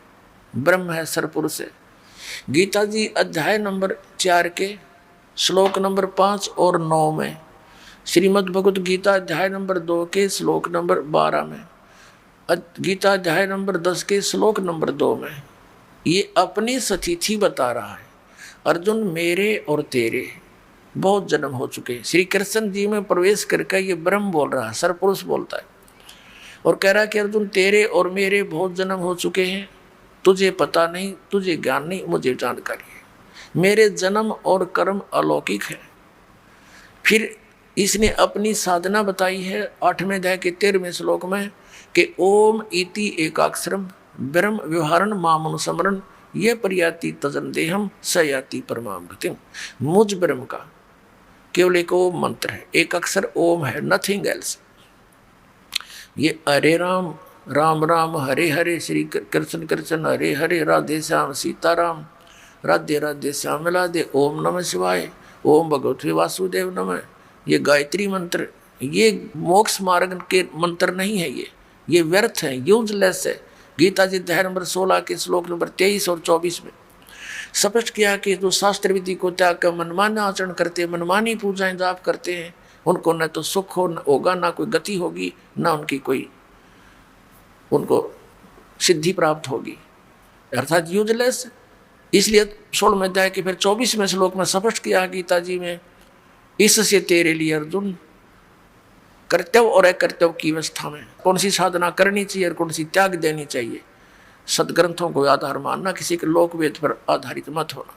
ब्रह्म है, सरपुरुष है। गीता जी अध्याय नंबर 4 के श्लोक नंबर 5 और 9 में, श्रीमद् भगवत गीता अध्याय नंबर 2 के श्लोक नंबर 12 में, गीता अध्याय नंबर 10 के श्लोक नंबर 2 में ये अपनी सतिथि बता रहा है। अर्जुन मेरे और तेरे बहुत जन्म हो चुके हैं। श्री कृष्ण जी में प्रवेश करके ये ब्रह्म बोल रहा है, सरपुरुष बोलता है, और कह रहा है कि अर्जुन तेरे और मेरे बहुत जन्म हो चुके हैं, तुझे पता नहीं, तुझे ज्ञान नहीं, मुझे जानकारी है। मेरे जन्म और कर्म अलौकिक है। फिर इसने अपनी साधना बताई है 8वें अध्याय के 13वें श्लोक में कि ओम इति एकाक्षरम ब्रह्म व्यवहारण मामनुस्मरण ये प्रयाति तजन देहम सयाति परमाम गतिम। मुझ ब्रह्म का केवल एक ओम मंत्र है, एक अक्षर ओम है, नथिंग एल्स। ये हरे राम राम राम हरे हरे, श्री कृष्ण कृष्ण हरे हरे, राधे श्याम सीताराम, राधे राधे श्याम राधे, ओम नमः शिवाय, ओम भगवते वासुदेव नमः। ये गायत्री मंत्र, ये मोक्ष मार्ग के मंत्र नहीं है, ये व्यर्थ है, यूजलेस है। गीता जी अध्याय नंबर 16 के श्लोक नंबर 23 और 24 में स्पष्ट किया कि जो शास्त्र विधि को त्याग कर मनमानी आचरण करते, मनमानी पूजाएं जाप करते हैं, उनको न तो सुख होगा, ना कोई गति होगी, ना उनकी कोई उनको सिद्धि प्राप्त होगी, अर्थात यूजलेस। इसलिए 16वें अध्याय के फिर 24वें श्लोक में स्पष्ट किया गीता जी में, इससे तेरे लिए अर्जुन कर्तव्य और अकर्तव्य की अवस्था में कौन सी साधना करनी चाहिए और कौन सी त्याग देनी चाहिए, सदग्रंथों को आधार मानना, किसी के लोक वेद पर आधारित मत होना।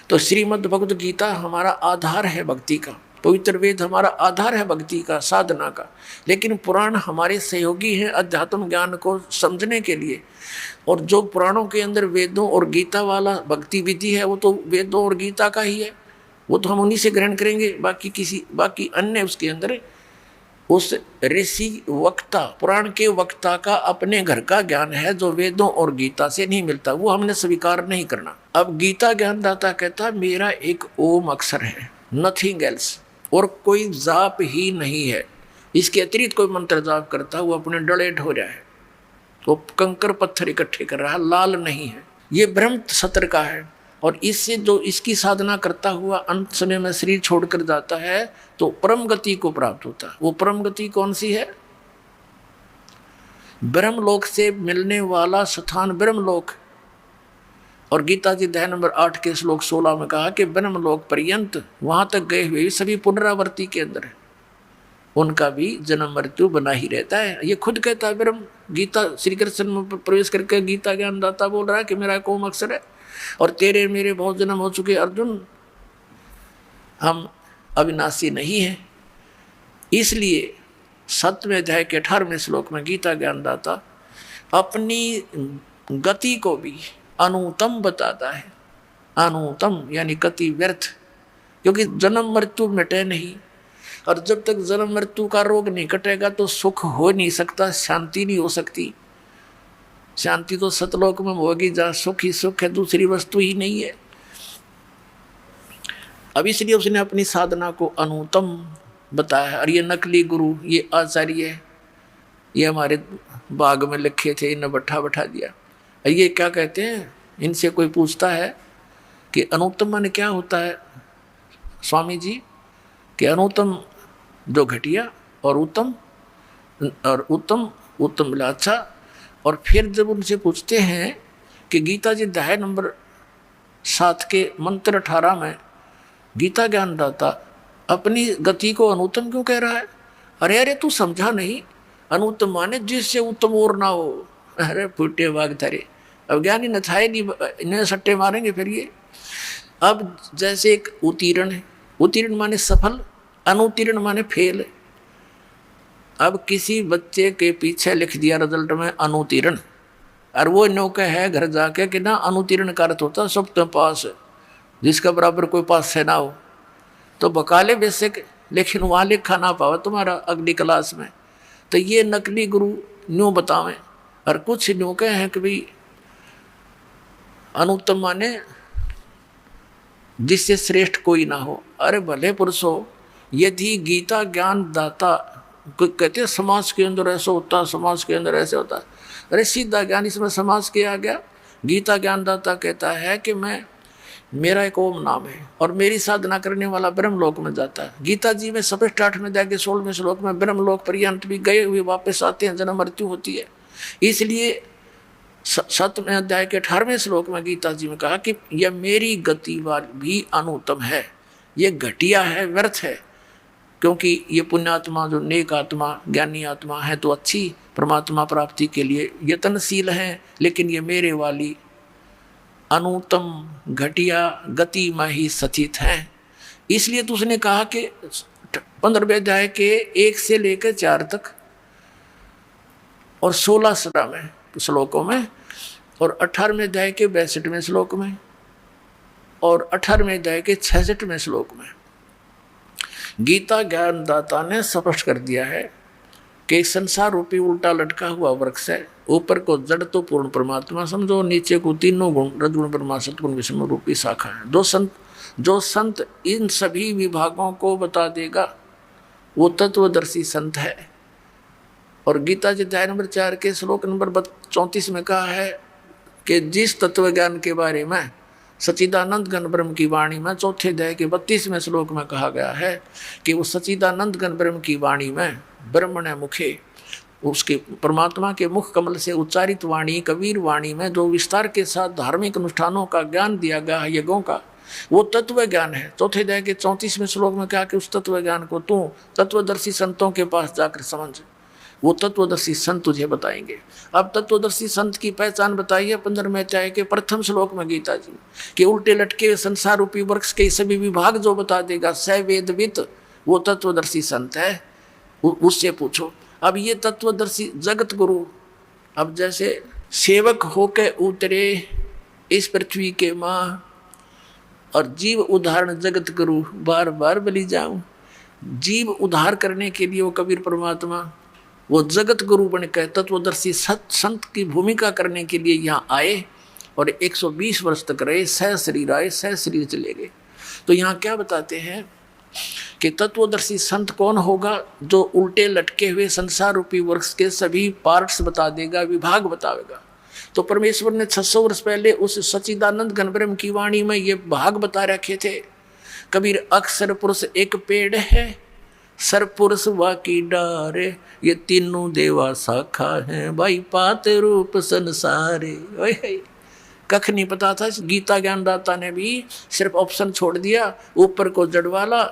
तो श्रीमद् भगवत गीता हमारा आधार है भक्ति का, पवित्र वेद हमारा आधार है भक्ति का, साधना का। लेकिन पुराण हमारे सहयोगी हैं अध्यात्म ज्ञान को समझने के लिए। और जो पुराणों के अंदर वेदों और गीता वाला भक्ति विधि है, वो तो वेदों और गीता का ही है, वो तो हम उन्हीं से ग्रहण करेंगे। बाकी अन्य उसके अंदर उस ऋषि वक्ता, पुराण के वक्ता का अपने घर का ज्ञान है जो वेदों और गीता से नहीं मिलता, वो हमने स्वीकार नहीं करना। अब गीता ज्ञानदाता कहता मेरा एक ओम अक्षर है, नथिंग एल्स, और कोई जाप ही नहीं है। इसके अतिरिक्त कोई मंत्र जाप करता वो अपने डलेट हो रहा है, वो कंकर पत्थर इकट्ठे कर रहा है, लाल नहीं है। ये ब्रह्म सत्र का है, और इससे जो इसकी साधना करता हुआ अंत समय में शरीर छोड़कर जाता है तो परम गति को प्राप्त होता है। वो परम गति कौन सी है? ब्रह्मलोक से मिलने वाला स्थान ब्रह्मलोक। और गीता जी अध्याय नंबर 8 के श्लोक 16 में कहा कि ब्रह्मलोक पर्यंत वहां तक गए हुए सभी पुनरावृत्ति के अंदर है, उनका भी जन्म मृत्यु बना ही रहता है। ये खुद कहता है ब्रह्म। गीता श्री कृष्ण में प्रवेश करके गीता ज्ञानदाता बोल रहा है कि मेरा एक ओम अक्षर है। और तेरे मेरे बहुत जन्म हो चुके अर्जुन, हम अविनाशी नहीं है। इसलिए 7वें अध्याय के 18वें श्लोक में गीता ज्ञानदाता अपनी गति को भी अनुत्तम बताता है। अनुत्तम यानी गति व्यर्थ, क्योंकि जन्म मृत्यु मिटे नहीं, और जब तक जन्म मृत्यु का रोग नहीं कटेगा तो सुख हो नहीं सकता, शांति नहीं हो सकती। शांति तो सतलोक में होगी जहाँ सुख ही सुख है, दूसरी वस्तु ही नहीं है। अब इसलिए उसने अपनी साधना को अनुत्तम बताया है। और ये नकली गुरु, ये आचार्य है, ये हमारे बाग में लिखे थे, इन्हें बैठा दिया। ये क्या कहते हैं, इनसे कोई पूछता है कि अनुत्तम माने क्या होता है स्वामी जी, कि अनुत्तम जो घटिया और उत्तम, और उत्तम मिला अच्छा। और फिर जब उनसे पूछते हैं कि गीता जी अध्याय नंबर 7 के मंत्र 18 में गीता ज्ञानदाता अपनी गति को अनुत्तम क्यों कह रहा है? अरे तू समझा नहीं, अनुत्तम माने जिससे उत्तम और ना हो। अरे फूटे वाग धरे, अब ज्ञानी न था नहीं, इन्हें सट्टे मारेंगे फिर ये। अब जैसे एक उत्तीर्ण है, उत्तीर्ण माने सफल, अनुत्तीर्ण माने फेल। अब किसी बच्चे के पीछे लिख दिया रिजल्ट में अनुत्तीर्ण, और वो नौका है घर जाके कि ना अनुत्तीर्ण का अर्थ होता सब तो पास है, जिसका बराबर कोई पास से ना हो, तो बकाले बेसिक, लेकिन वहाँ लिखा ना पावा तुम्हारा अगली क्लास में। तो ये नकली गुरु न्यू बतावें। और कुछ न्यू कहे हैं कि भाई अनुत्तम माने जिससे श्रेष्ठ कोई ना हो। अरे भले पुरुषों, यदि गीता ज्ञान दाता कहते हैं समाज के अंदर ऐसा होता, समाज के अंदर ऐसे होता, अरे सीधा ज्ञान इसमें समाज के आ गया। गीता ज्ञानदाता कहता है कि मेरा एक ओम नाम है और मेरी साधना करने वाला ब्रह्मलोक में जाता है। गीता जी में सबसे स्टार्ट में जाके 16वें श्लोक में ब्रह्मलोक पर्यंत भी गए हुए वापस आते हैं, जन्म मृत्यु होती है। इसलिए 7वें अध्याय के 18वें श्लोक में गीता जी में कहा कि यह मेरी गति वाली भी अनुत्तम है, ये घटिया है, व्यर्थ है, क्योंकि ये पुण्यात्मा जो नेक आत्मा ज्ञानी आत्मा है तो अच्छी परमात्मा प्राप्ति के लिए यत्नशील हैं, लेकिन ये मेरे वाली अनुत्तम घटिया गति में ही स्थित हैं। इसलिए तो उसने कहा कि 15वें अध्याय के 1 से लेकर 4 तक और 16 में श्लोकों में, और 18वें अध्याय के 62वें श्लोक में, और 18वें अध्याय के 66वें श्लोक में गीता ज्ञानदाता ने स्पष्ट कर दिया है कि संसार रूपी उल्टा लटका हुआ वृक्ष है। ऊपर को जड़ तो पूर्ण परमात्मा समझो, नीचे को तीनों गुण रजगुण ब्रह्मा सतगुण विषम रूपी शाखा है। जो संत इन सभी विभागों को बता देगा वो तत्वदर्शी संत है। और गीता जी अध्याय नंबर 4 के श्लोक नंबर 34 में कहा है कि जिस तत्व ज्ञान के बारे में सच्चिदानंद घन ब्रह्म की वाणी में 4थे अध्याय के 32वें श्लोक में कहा गया है कि वो सच्चिदानंद घन ब्रह्म की वाणी में ब्रह्मण मुखे, उसके परमात्मा के मुख कमल से उच्चारित वाणी कबीर वाणी में जो विस्तार के साथ धार्मिक अनुष्ठानों का ज्ञान दिया गया है, यज्ञों का, वो तत्व ज्ञान है। 4थे अध्याय के 34वें श्लोक में कहा कि उस तत्व ज्ञान को तू तत्वदर्शी संतों के पास जाकर समझ, वो तत्वदर्शी संत तुझे बताएंगे। अब तत्वदर्शी संत की पहचान बताइए 15वें अध्याय के प्रथम श्लोक में गीता जी कि उल्टे लटके संसार रूपी वृक्ष के सभी विभाग जो बता देगा स वेदवित, वो तत्वदर्शी संत है, उससे पूछो। अब ये तत्वदर्शी जगत गुरु अब जैसे सेवक होके उतरे इस पृथ्वी के माँ, और जीव उदाहरण जगत गुरु बार बार बलि जाऊं। जीव उद्धार करने के लिए वो कबीर परमात्मा वो जगत गुरु बनकर तत्वदर्शी संत की भूमिका करने के लिए यहाँ आए और 120 वर्ष तक रहे, सह शरीर आए, सह शरीर चले गए। तो यहाँ क्या बताते हैं कि तत्वदर्शी संत कौन होगा? जो उल्टे लटके हुए संसार रूपी वृक्ष के सभी पार्ट्स बता देगा, विभाग बतावेगा। तो परमेश्वर ने 600 वर्ष पहले उस सच्चिदानंद घन ब्रह्म की वाणी में ये भाग बता रखे थे। कबीर अक्षर पुरुष एक पेड़ है, सरपुरुष वाकी डारे, ये तीनों देवा शाखा है, भाई पात रूप संसारे। कख नहीं पता था। गीता ज्ञानदाता ने भी सिर्फ ऑप्शन छोड़ दिया, ऊपर को जड़ वाला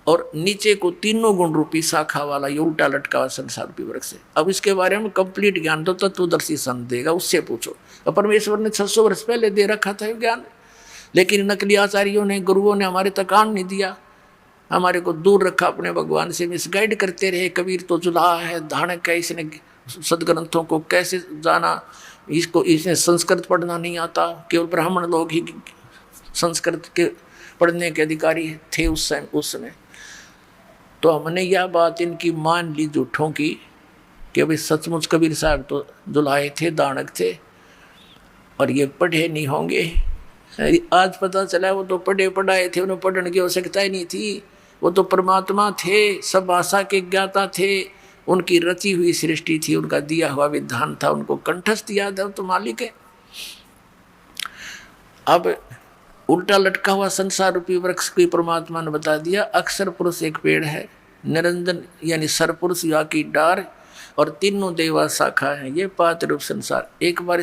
और नीचे को तीनों गुण रूपी शाखा वाला ये उल्टा लटका हुआ संसार रूपी वृक्ष है। अब इसके बारे में कंप्लीट ज्ञान तो तत्वदर्शी संत देगा, उससे पूछो। और परमेश्वर ने 600 वर्ष पहले दे रखा था ज्ञान, लेकिन नकली आचार्यों ने, गुरुओं ने हमारे तक आन नहीं दिया, हमारे को दूर रखा अपने भगवान से, मिसगाइड करते रहे। कबीर तो जुलाहा है, धानक है, इसने सदग्रंथों को कैसे जाना, इसको इसने संस्कृत पढ़ना नहीं आता, केवल ब्राह्मण लोग ही संस्कृत के पढ़ने के अधिकारी थे उस समय। तो हमने यह बात इनकी मान ली झूठों की कि भाई सचमुच कबीर साहब तो जुलाहे थे, दानक थे, और ये पढ़े नहीं होंगे। आज पता चला वो तो पढ़े पढ़ाए थे, उन्हें पढ़ने की आवश्यकता ही नहीं थी। वो तो परमात्मा थे, सब भाषा के ज्ञाता थे, उनकी रची हुई सृष्टि थी, उनका दिया हुआ विधान था, उनको कंठस्थ याद है, तो मालिक है। अब उल्टा लटका हुआ संसार रूपी वृक्ष की परमात्मा ने बता दिया। अक्षर पुरुष एक पेड़ है, निरंजन यानी सरपुरुष या की डार, और तीनों देवा शाखा है, ये पात रूप संसार। एक बार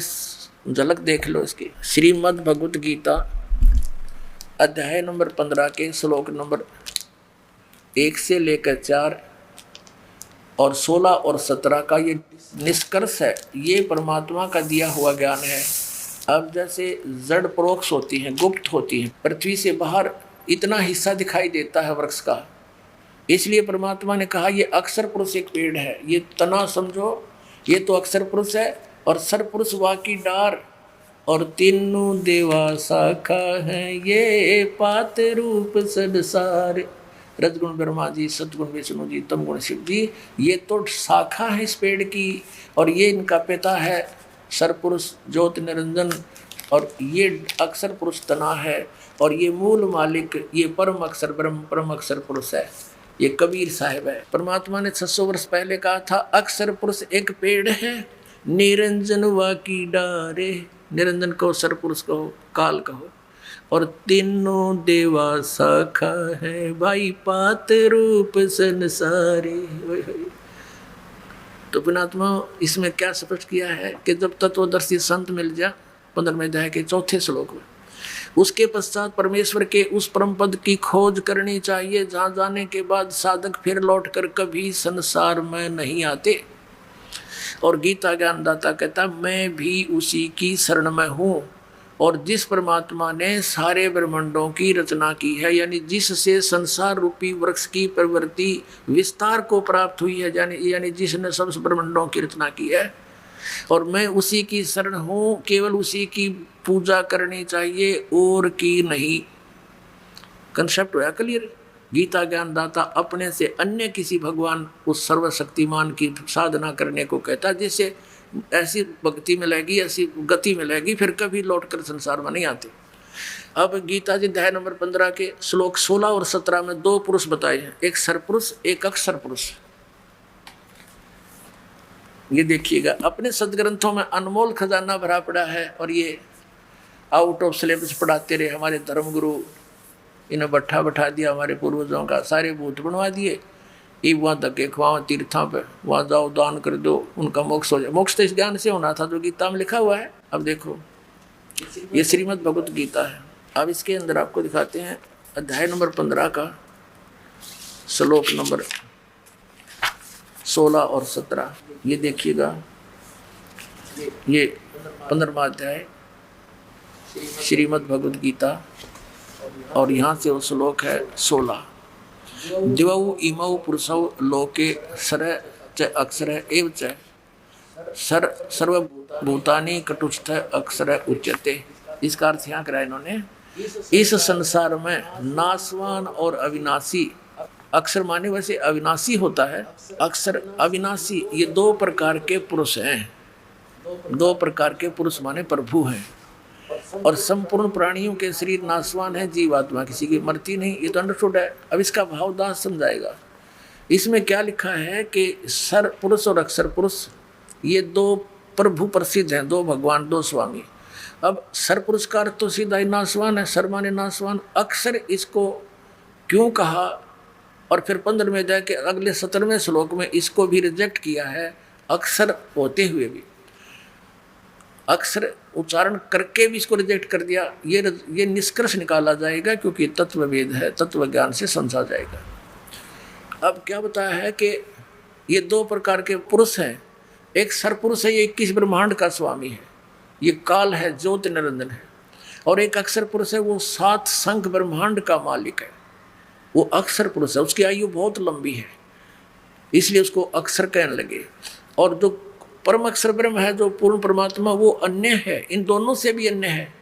झलक देख लो इसकी। श्रीमद् भगवत गीता अध्याय नंबर 15 के श्लोक नंबर 1 से लेकर 4 और 16 और 17 का ये निष्कर्ष है। ये परमात्मा का दिया हुआ ज्ञान है। अब जैसे जड़ परोक्ष होती हैं, गुप्त होती हैं, पृथ्वी से बाहर इतना हिस्सा दिखाई देता है वृक्ष का, इसलिए परमात्मा ने कहा ये अक्षर पुरुष एक पेड़ है। ये तना समझो, ये तो अक्षर पुरुष है, और सरपुरुष वाकी डार, और तीनों देवा शाखा है, ये पात रूप संसार। रजगुण ब्रह्मा जी, सतगुण विष्णु जी, तमगुण शिव जी, ये तो शाखा है इस पेड़ की, और ये इनका पिता है सरपुरुष ज्योति निरंजन, और ये अक्षर पुरुष तना है, और ये मूल मालिक, ये परम अक्षर ब्रह्म, परम अक्षर पुरुष है, ये कबीर साहिब है। परमात्मा ने 600 वर्ष पहले कहा था अक्षर पुरुष एक पेड़ है, निरंजन वाकी डारे, निरंजन कहो, सरपुरुष कहो, काल कहो, और तीनों देवा शाखा है, भाई पात रूप संसारे। तो पुणात्मा इसमें क्या स्पष्ट किया है कि जब तत्वदर्शी संत मिल जा 15वें अध्याय के 4थे श्लोक में, उसके पश्चात परमेश्वर के उस परम पद की खोज करनी चाहिए, जहाँ जाने के बाद साधक फिर लौटकर कभी संसार में नहीं आते। और गीता ज्ञानदाता कहता मैं भी उसी की शरण में हूँ, और जिस परमात्मा ने सारे ब्रह्मांडों की रचना की है, यानी जिससे संसार रूपी वृक्ष की प्रवृत्ति विस्तार को प्राप्त हुई है, यानी जिसने सब ब्रह्मांडों की रचना की है, और मैं उसी की शरण हूँ, केवल उसी की पूजा करनी चाहिए और की नहीं। कंसेप्ट हुआ क्लियर। गीता ज्ञानदाता अपने से अन्य किसी भगवान उस सर्वशक्तिमान की साधना करने को कहता, जिससे ऐसी भक्ति मिलेगी, ऐसी गति मिलेगी, फिर कभी लौटकर संसार में नहीं आते। अब गीता जी अध्याय नंबर 15 के श्लोक 16 और 17 में 2 पुरुष बताए हैं, एक सरपुरुष, एक अक्षर पुरुष। ये देखिएगा, अपने सदग्रंथों में अनमोल खजाना भरा पड़ा है, और ये आउट ऑफ सिलेबस पढ़ाते रहे हमारे धर्मगुरु। इन्हें बैठा दिया हमारे पूर्वजों का, सारे भूत बनवा दिए। ये वहाँ धक्के खुआओ तीर्थों पे, वहाँ जाओ दान कर दो, उनका मोक्ष हो जाए। मोक्ष तो इस ज्ञान से होना था जो गीता में लिखा हुआ है। अब देखो ये श्रीमद् भगवत गीता है। अब इसके अंदर आपको दिखाते हैं अध्याय नंबर 15 का श्लोक नंबर 16 और 17। ये देखिएगा, ये 15वां अध्याय श्रीमद् भगवत गीता, और यहाँ से वो श्लोक है 16। दिवौ इमौ पुरुषौ लोके सर च अक्षर एव च सर्वभूतानि कटुस्थ अक्षर उच्यते। इसका अर्थ यहाँ करा इन्होंने, इस संसार में नाशवान और अविनाशी, अक्षर माने वैसे अविनाशी होता है, अक्षर अविनाशी, ये 2 प्रकार के पुरुष हैं। 2 प्रकार के पुरुष माने प्रभु हैं, और संपूर्ण प्राणियों के शरीर नाशवान है, जीवात्मा किसी की मरती नहीं। ये तो अंडरस्टूड है। अब इसका भावदास समझाएगा। इसमें क्या लिखा है कि सर पुरुष और अक्षर पुरुष ये 2 प्रभु प्रसिद्ध हैं, 2 भगवान, 2 स्वामी। अब सर पुरुष का अर्थ तो सीधा ही नाशवान है, सर माने नाशवान। अक्षर इसको क्यों कहा, और फिर 15वें अध्याय के अगले 17वें श्लोक में इसको भी रिजेक्ट किया है, अक्षर होते हुए भी, अक्षर उच्चारण करके भी इसको रिजेक्ट कर दिया। ये निष्कर्ष निकाला जाएगा, क्योंकि तत्व वेद है, तत्व ज्ञान से समझा जाएगा। अब क्या बताया है कि ये दो प्रकार के पुरुष हैं। एक सरपुरुष है, ये 21 ब्रह्मांड का स्वामी है, ये काल है, ज्योति निरंजन है। और एक अक्षर पुरुष है, वो 7 संख ब्रह्मांड का मालिक है, वो अक्षर पुरुष है। उसकी आयु बहुत लंबी है, इसलिए उसको अक्षर कहने लगे। और जो परम अक्षर ब्रह्म है, जो पूर्ण परमात्मा, वो अन्य है, इन दोनों से भी अन्य है।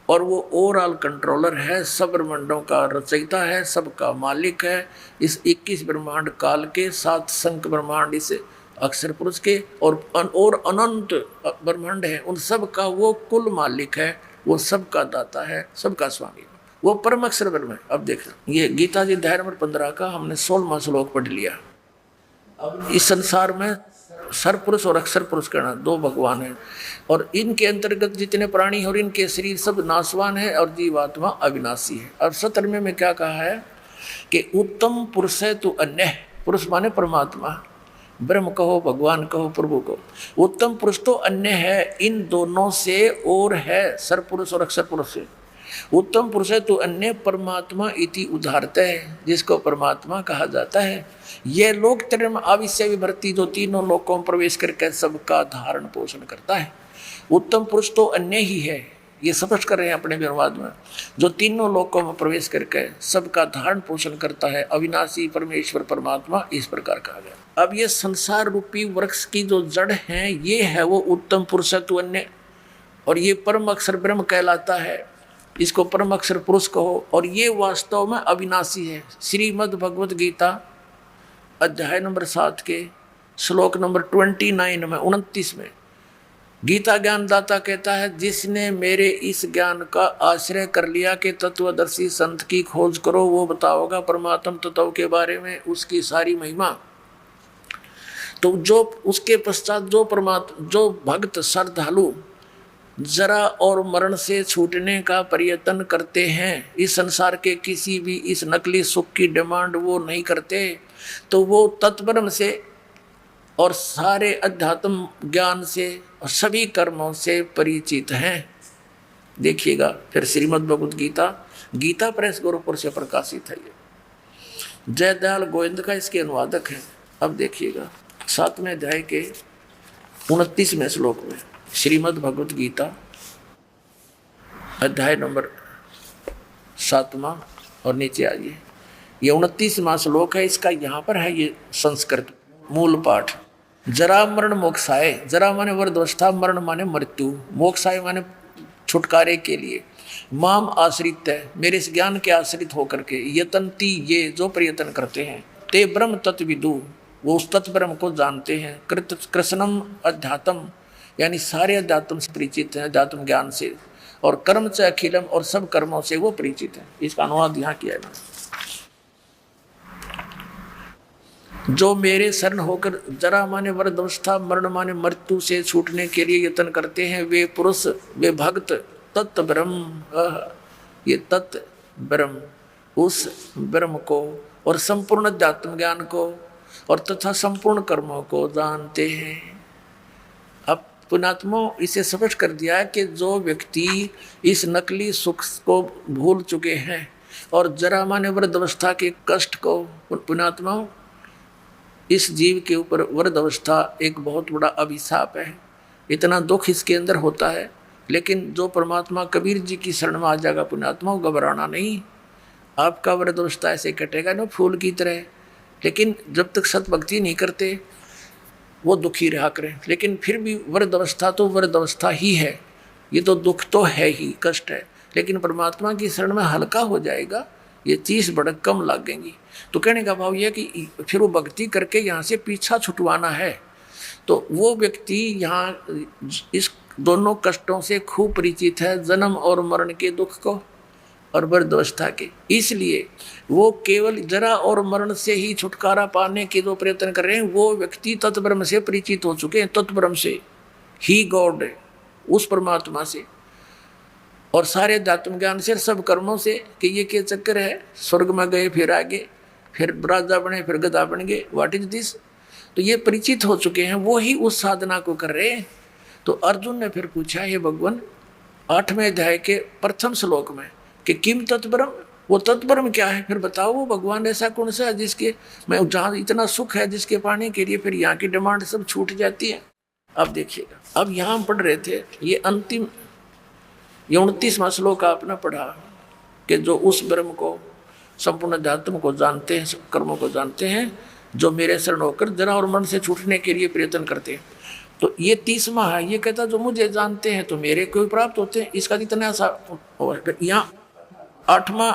और वो ओवरऑल कंट्रोलर है, सब ब्रह्मांडों का रचयिता है, सबका मालिक है। इस 21 ब्रह्मांड काल के 7 संख ब्रह्मांड इस अक्षर पुरुष के और अनंत ब्रह्मांड है, उन सब का वो कुल मालिक है, वो सबका दाता है, सबका स्वामी है, वो परम अक्षर ब्रह्म है। अब देख, ये गीता जी अध्याय नंबर 15 का हमने 16वां श्लोक पढ़ लिया। अब इस संसार में सरपुरुष और अक्षर पुरुष कहना दो भगवान हैं, और इनके अंतर्गत जितने प्राणी और इनके शरीर सब नाशवान है और जीवात्मा अविनाशी है। अब 17वें में क्या कहा है कि उत्तम पुरुष है तो अन्य है। पुरुष माने परमात्मा, ब्रह्म कहो, भगवान कहो, प्रभु कहो। उत्तम पुरुष तो अन्य है, इन दोनों से और है, सरपुरुष और अक्षर पुरुष से। उत्तम पुरुष है तो अन्य परमात्मा इति उदाहरते है, जिसको परमात्मा कहा जाता है। यह लोक त्रयम् आविश्य विभर्ति, जो तीनों लोकों में प्रवेश करके सबका धारण पोषण करता है। उत्तम पुरुष तो अन्य ही है, ये स्पष्ट कर रहे हैं अपने व्यवहार में, जो तीनों लोकों में प्रवेश करके सबका धारण पोषण करता है, अविनाशी परमेश्वर परमात्मा इस प्रकार कहा गया। अब ये संसार रूपी वृक्ष की जो जड़ है, ये है वो उत्तम पुरुष तो अन्य, और ये परम अक्षर ब्रह्म कहलाता है, इसको परम अक्षर पुरुष कहो। और ये वास्तव में अविनाशी है। श्रीमद् भगवत गीता अध्याय नंबर 7 के श्लोक नंबर 29 में 29 में गीता ज्ञानदाता कहता है, जिसने मेरे इस ज्ञान का आश्रय कर लिया कि तत्वदर्शी संत की खोज करो, वो बताओगा परमात्म तत्व के बारे में, उसकी सारी महिमा। तो जो उसके पश्चात जो भक्त श्रद्धालु जरा और मरण से छूटने का प्रयत्न करते हैं, इस संसार के किसी भी इस नकली सुख की डिमांड वो नहीं करते, तो वो तत्परम से और सारे अध्यात्म ज्ञान से और सभी कर्मों से परिचित हैं। देखिएगा फिर श्रीमद् भगवत गीता, गीता प्रेस गोरखपुर से प्रकाशित है। ये जयदयाल गोविंद का इसके अनुवादक हैं। अब देखिएगा 7वें अध्याय के 29वें श्लोक में श्रीमद् भगवत गीता अध्याय नंबर 7वां और नीचे आइए, ये 29वां श्लोक है। इसका यहाँ पर है ये संस्कृत मूल पाठ। जरा मरण मोक्षाय, जरा माने वृद्धावस्था, मरण माने मृत्यु, मोक्षाय माने छुटकारे के लिए, माम आश्रित है, मेरे इस ज्ञान के आश्रित होकर के, यतन्ति ये जो प्रयत्न करते हैं, ते ब्रह्म तत्विदु वो उस तत्व ब्रह्म को जानते हैं, कृष्णम अध्यात्म यानी सारे अध्यात्म से परिचित हैं, अध्यात्म ज्ञान से, और कर्म से अखिलम और सब कर्मों से वो परिचित है। इसका अनुवाद यहाँ किया है। जो मेरे शरण होकर जरा माने वृद्धावस्था, मरण माने मृत्यु से छूटने के लिए यत्न करते हैं, वे पुरुष, वे भक्त तत्व ब्रह्म, ये तत्व ब्रह्म, उस ब्रह्म को और संपूर्ण अध्यात्म ज्ञान को और तथा संपूर्ण कर्मों को जानते हैं। अब पुणात्मा इसे स्पष्ट कर दिया है कि जो व्यक्ति इस नकली सुख को भूल चुके हैं और जरा माने वृद्धावस्था के कष्ट को, पुणात्मा इस जीव के ऊपर वृद्धावस्था एक बहुत बड़ा अभिशाप है, इतना दुख इसके अंदर होता है। लेकिन जो परमात्मा कबीर जी की शरण में आ जाएगा पुण्यात्मा, घबराना नहीं, आपका वृद्धावस्था ऐसे कटेगा ना फूल की तरह। लेकिन जब तक सत भक्ति नहीं करते वो दुखी रहा करें। लेकिन फिर भी वृद्धावस्था तो वृद्धावस्था ही है, ये तो दुख तो है ही, कष्ट है, लेकिन परमात्मा की शरण में हल्का हो जाएगा, ये चीज़ बड़ा कम लगेंगी। तो कहने का भाव यह कि फिर वो भक्ति करके यहाँ से पीछा छुटवाना है। तो वो व्यक्ति यहाँ इस दोनों कष्टों से खूब परिचित है, जन्म और मरण के दुख को और वृद्धावस्था के। इसलिए वो केवल जरा और मरण से ही छुटकारा पाने के जो प्रयत्न कर रहे हैं, वो व्यक्ति तत्ब्रह्म से परिचित हो चुके हैं, तत्ब्रह्म से ही गॉड है, उस परमात्मा से और सारे अध्यात्म ज्ञान से, सब कर्मों से कि ये क्या चक्कर है, स्वर्ग में गए फिर आगे, फिर राजा बने फिर गधा बन गए, व्हाट इज दिस। तो ये परिचित हो चुके हैं, वो ही उस साधना को कर रहे हैं। तो अर्जुन ने फिर पूछा, हे भगवान 8वें अध्याय के प्रथम श्लोक में कि किम तत्ब्रह्म, वो तत्परम क्या है फिर बताओ। वो भगवान ऐसा कौन सा है जिसके मैं जहाँ इतना सुख है जिसके पाने के लिए फिर यहाँ की डिमांड सब छूट जाती है। अब देखिएगा, अब यहाँ हम पढ़ रहे थे ये अंतिम, ये 29वां श्लोक आपने पढ़ा कि जो उस ब्रह्म को संपूर्ण अध्यात्म को जानते हैं, कर्मों को जानते हैं, जो मेरे शरण होकर जरा और मन से छूटने के लिए प्रयत्न करते हैं। तो ये 30वां है, ये कहता जो मुझे जानते हैं तो मेरे को प्राप्त होते हैं। इसका कितना सा यहाँ 8वां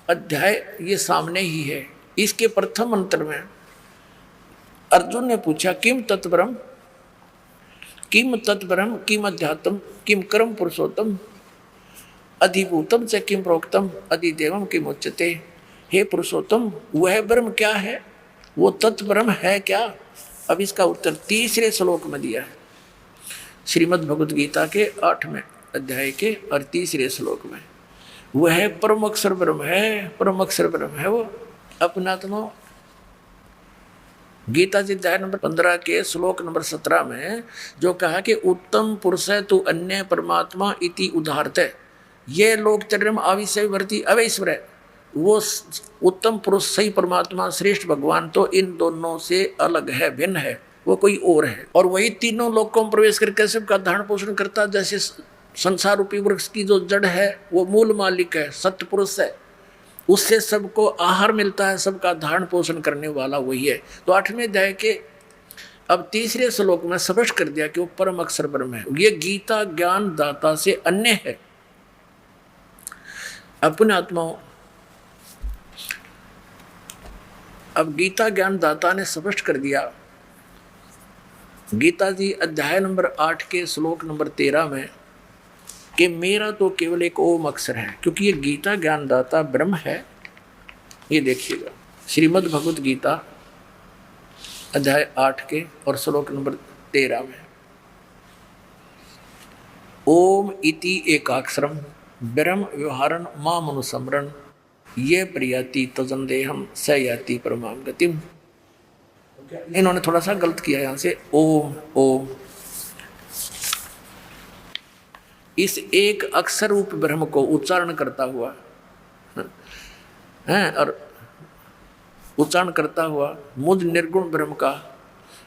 अध्याय ये सामने ही है। इसके प्रथम अंतर में अर्जुन ने पूछा किम तत्परम, किम तत्परम, किम अध्यात्म, किम कर्म पुरुषोत्तम, अधिभूतम से किम प्रोक्तम, अधिदेवम किम उच्यते। हे पुरुषोत्तम, वह ब्रह्म क्या है, वो तत्परम है क्या। अब इसका उत्तर 3रे श्लोक में दिया है, श्रीमद् भगवद गीता के 8वें अध्याय के और 3रे श्लोक में। वह परम अक्षर ब्रह्म है, परम अक्षर ब्रह्म है वो अपना। तो गीता जी अध्याय नंबर 15 के श्लोक नंबर 17 में जो कहा कि उत्तम पुरुष है तू अन्य परमात्मा इति उदाहरत, ये लोक चरम आविषय वर्ती अवैश्वर है। वो उत्तम पुरुष सही परमात्मा श्रेष्ठ भगवान तो इन दोनों से अलग है, भिन्न है, वो कोई और है। और वही तीनों लोकों में प्रवेश करके सबका धारण पोषण करता। जैसे संसार रूपी वृक्ष की जो जड़ है वो मूल मालिक है, सत्य पुरुष है, उससे सबको आहार मिलता है, सबका धारण पोषण करने वाला वही है। तो 8वें अध्याय के अब 3रे श्लोक में स्पष्ट कर दिया कि वो परम अक्षर ब्रह्म है। ये गीता ज्ञान दाता से अन्य है। अपने आत्माओं, अब गीता ज्ञान दाता ने स्पष्ट कर दिया। गीता जी अध्याय नंबर 8 के श्लोक नंबर 13 में कि मेरा तो केवल एक ओम अक्षर है, क्योंकि ये गीता ज्ञानदाता ब्रह्म है। ये देखिएगा श्रीमद् भगवद गीता अध्याय 8 के और श्लोक नंबर 13 में ओम इति एकाक्षरम ब्रह्म व्यवहारन माम अनुसमरण ये प्रियाति तजंदेहम स याति परमाम गतिम। इन्होंने थोड़ा सा गलत किया यहाँ से, ओम ओम इस एक अक्षर रूप ब्रह्म को उच्चारण करता हुआ है और उच्चारण करता हुआ मुझ निर्गुण ब्रह्म का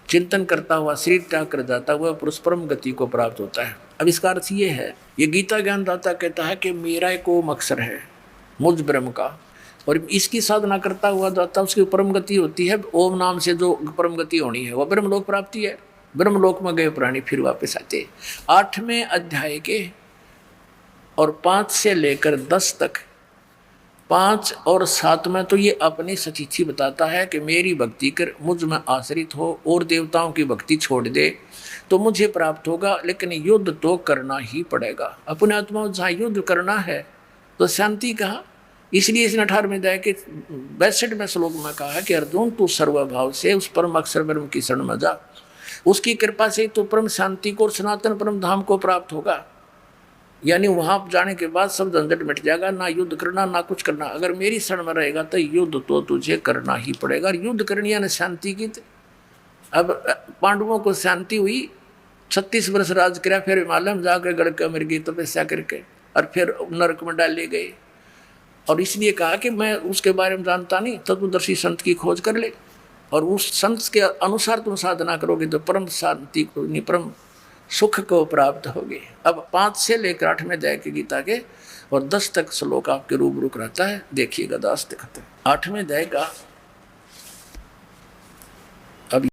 चिंतन करता हुआ शरीर त्याग कर जाता हुआ पुरुष परम गति को प्राप्त होता है। अब इसका अर्थ ये है, ये गीता ज्ञानदाता कहता है कि मेरा एक ओम अक्षर है मुझ ब्रह्म का, और इसकी साधना करता हुआ जाता उसकी परम गति होती है। ओम नाम से जो परम गति होनी है वह ब्रह्मलोक प्राप्ति है। ब्रह्मलोक में गए प्राणी फिर वापस आते। 8वें अध्याय के और 5 से लेकर 10 तक, 5 और 7 में तो ये अपनी सचीची बताता है कि मेरी भक्ति कर मुझ में आश्रित हो और देवताओं की भक्ति छोड़ दे तो मुझे प्राप्त होगा, लेकिन युद्ध तो करना ही पड़ेगा। अपने आत्मा जहाँ युद्ध करना है तो शांति कहा। इसलिए इसने 18वें अध्याय के 62वें श्लोक में कहा है कि अर्जुन तू सर्वभाव से उस परम अक्षर ब्रह्म की शरण में जा, उसकी कृपा से तो परम शांति को और सनातन परम धाम को प्राप्त होगा। यानी वहां जाने के बाद सब झंझट मिट जाएगा, ना युद्ध करना ना कुछ करना। अगर मेरी शरण में रहेगा तो युद्ध तो तुझे करना ही पड़ेगा। युद्ध करनी है ना शांति की। अब पांडवों को शांति हुई, 36 वर्ष राज किया, फिर हिमालय में जाकर गढ़ के मर गई तपस्या करके, और फिर नरक में डाले गए। और इसलिए कहा कि मैं उसके बारे में जानता नहीं, तत्वदर्शी संत की खोज कर ले और उस संत के अनुसार तुम साधना करोगे तो परम शांति को, परम सुख को प्राप्त होगे। अब 5 से लेकर 8वें अध्याय की गीता के और 10 तक श्लोक आपके रूबरू रहता है। देखिएगा दास दिखाते 8वें अध्याय का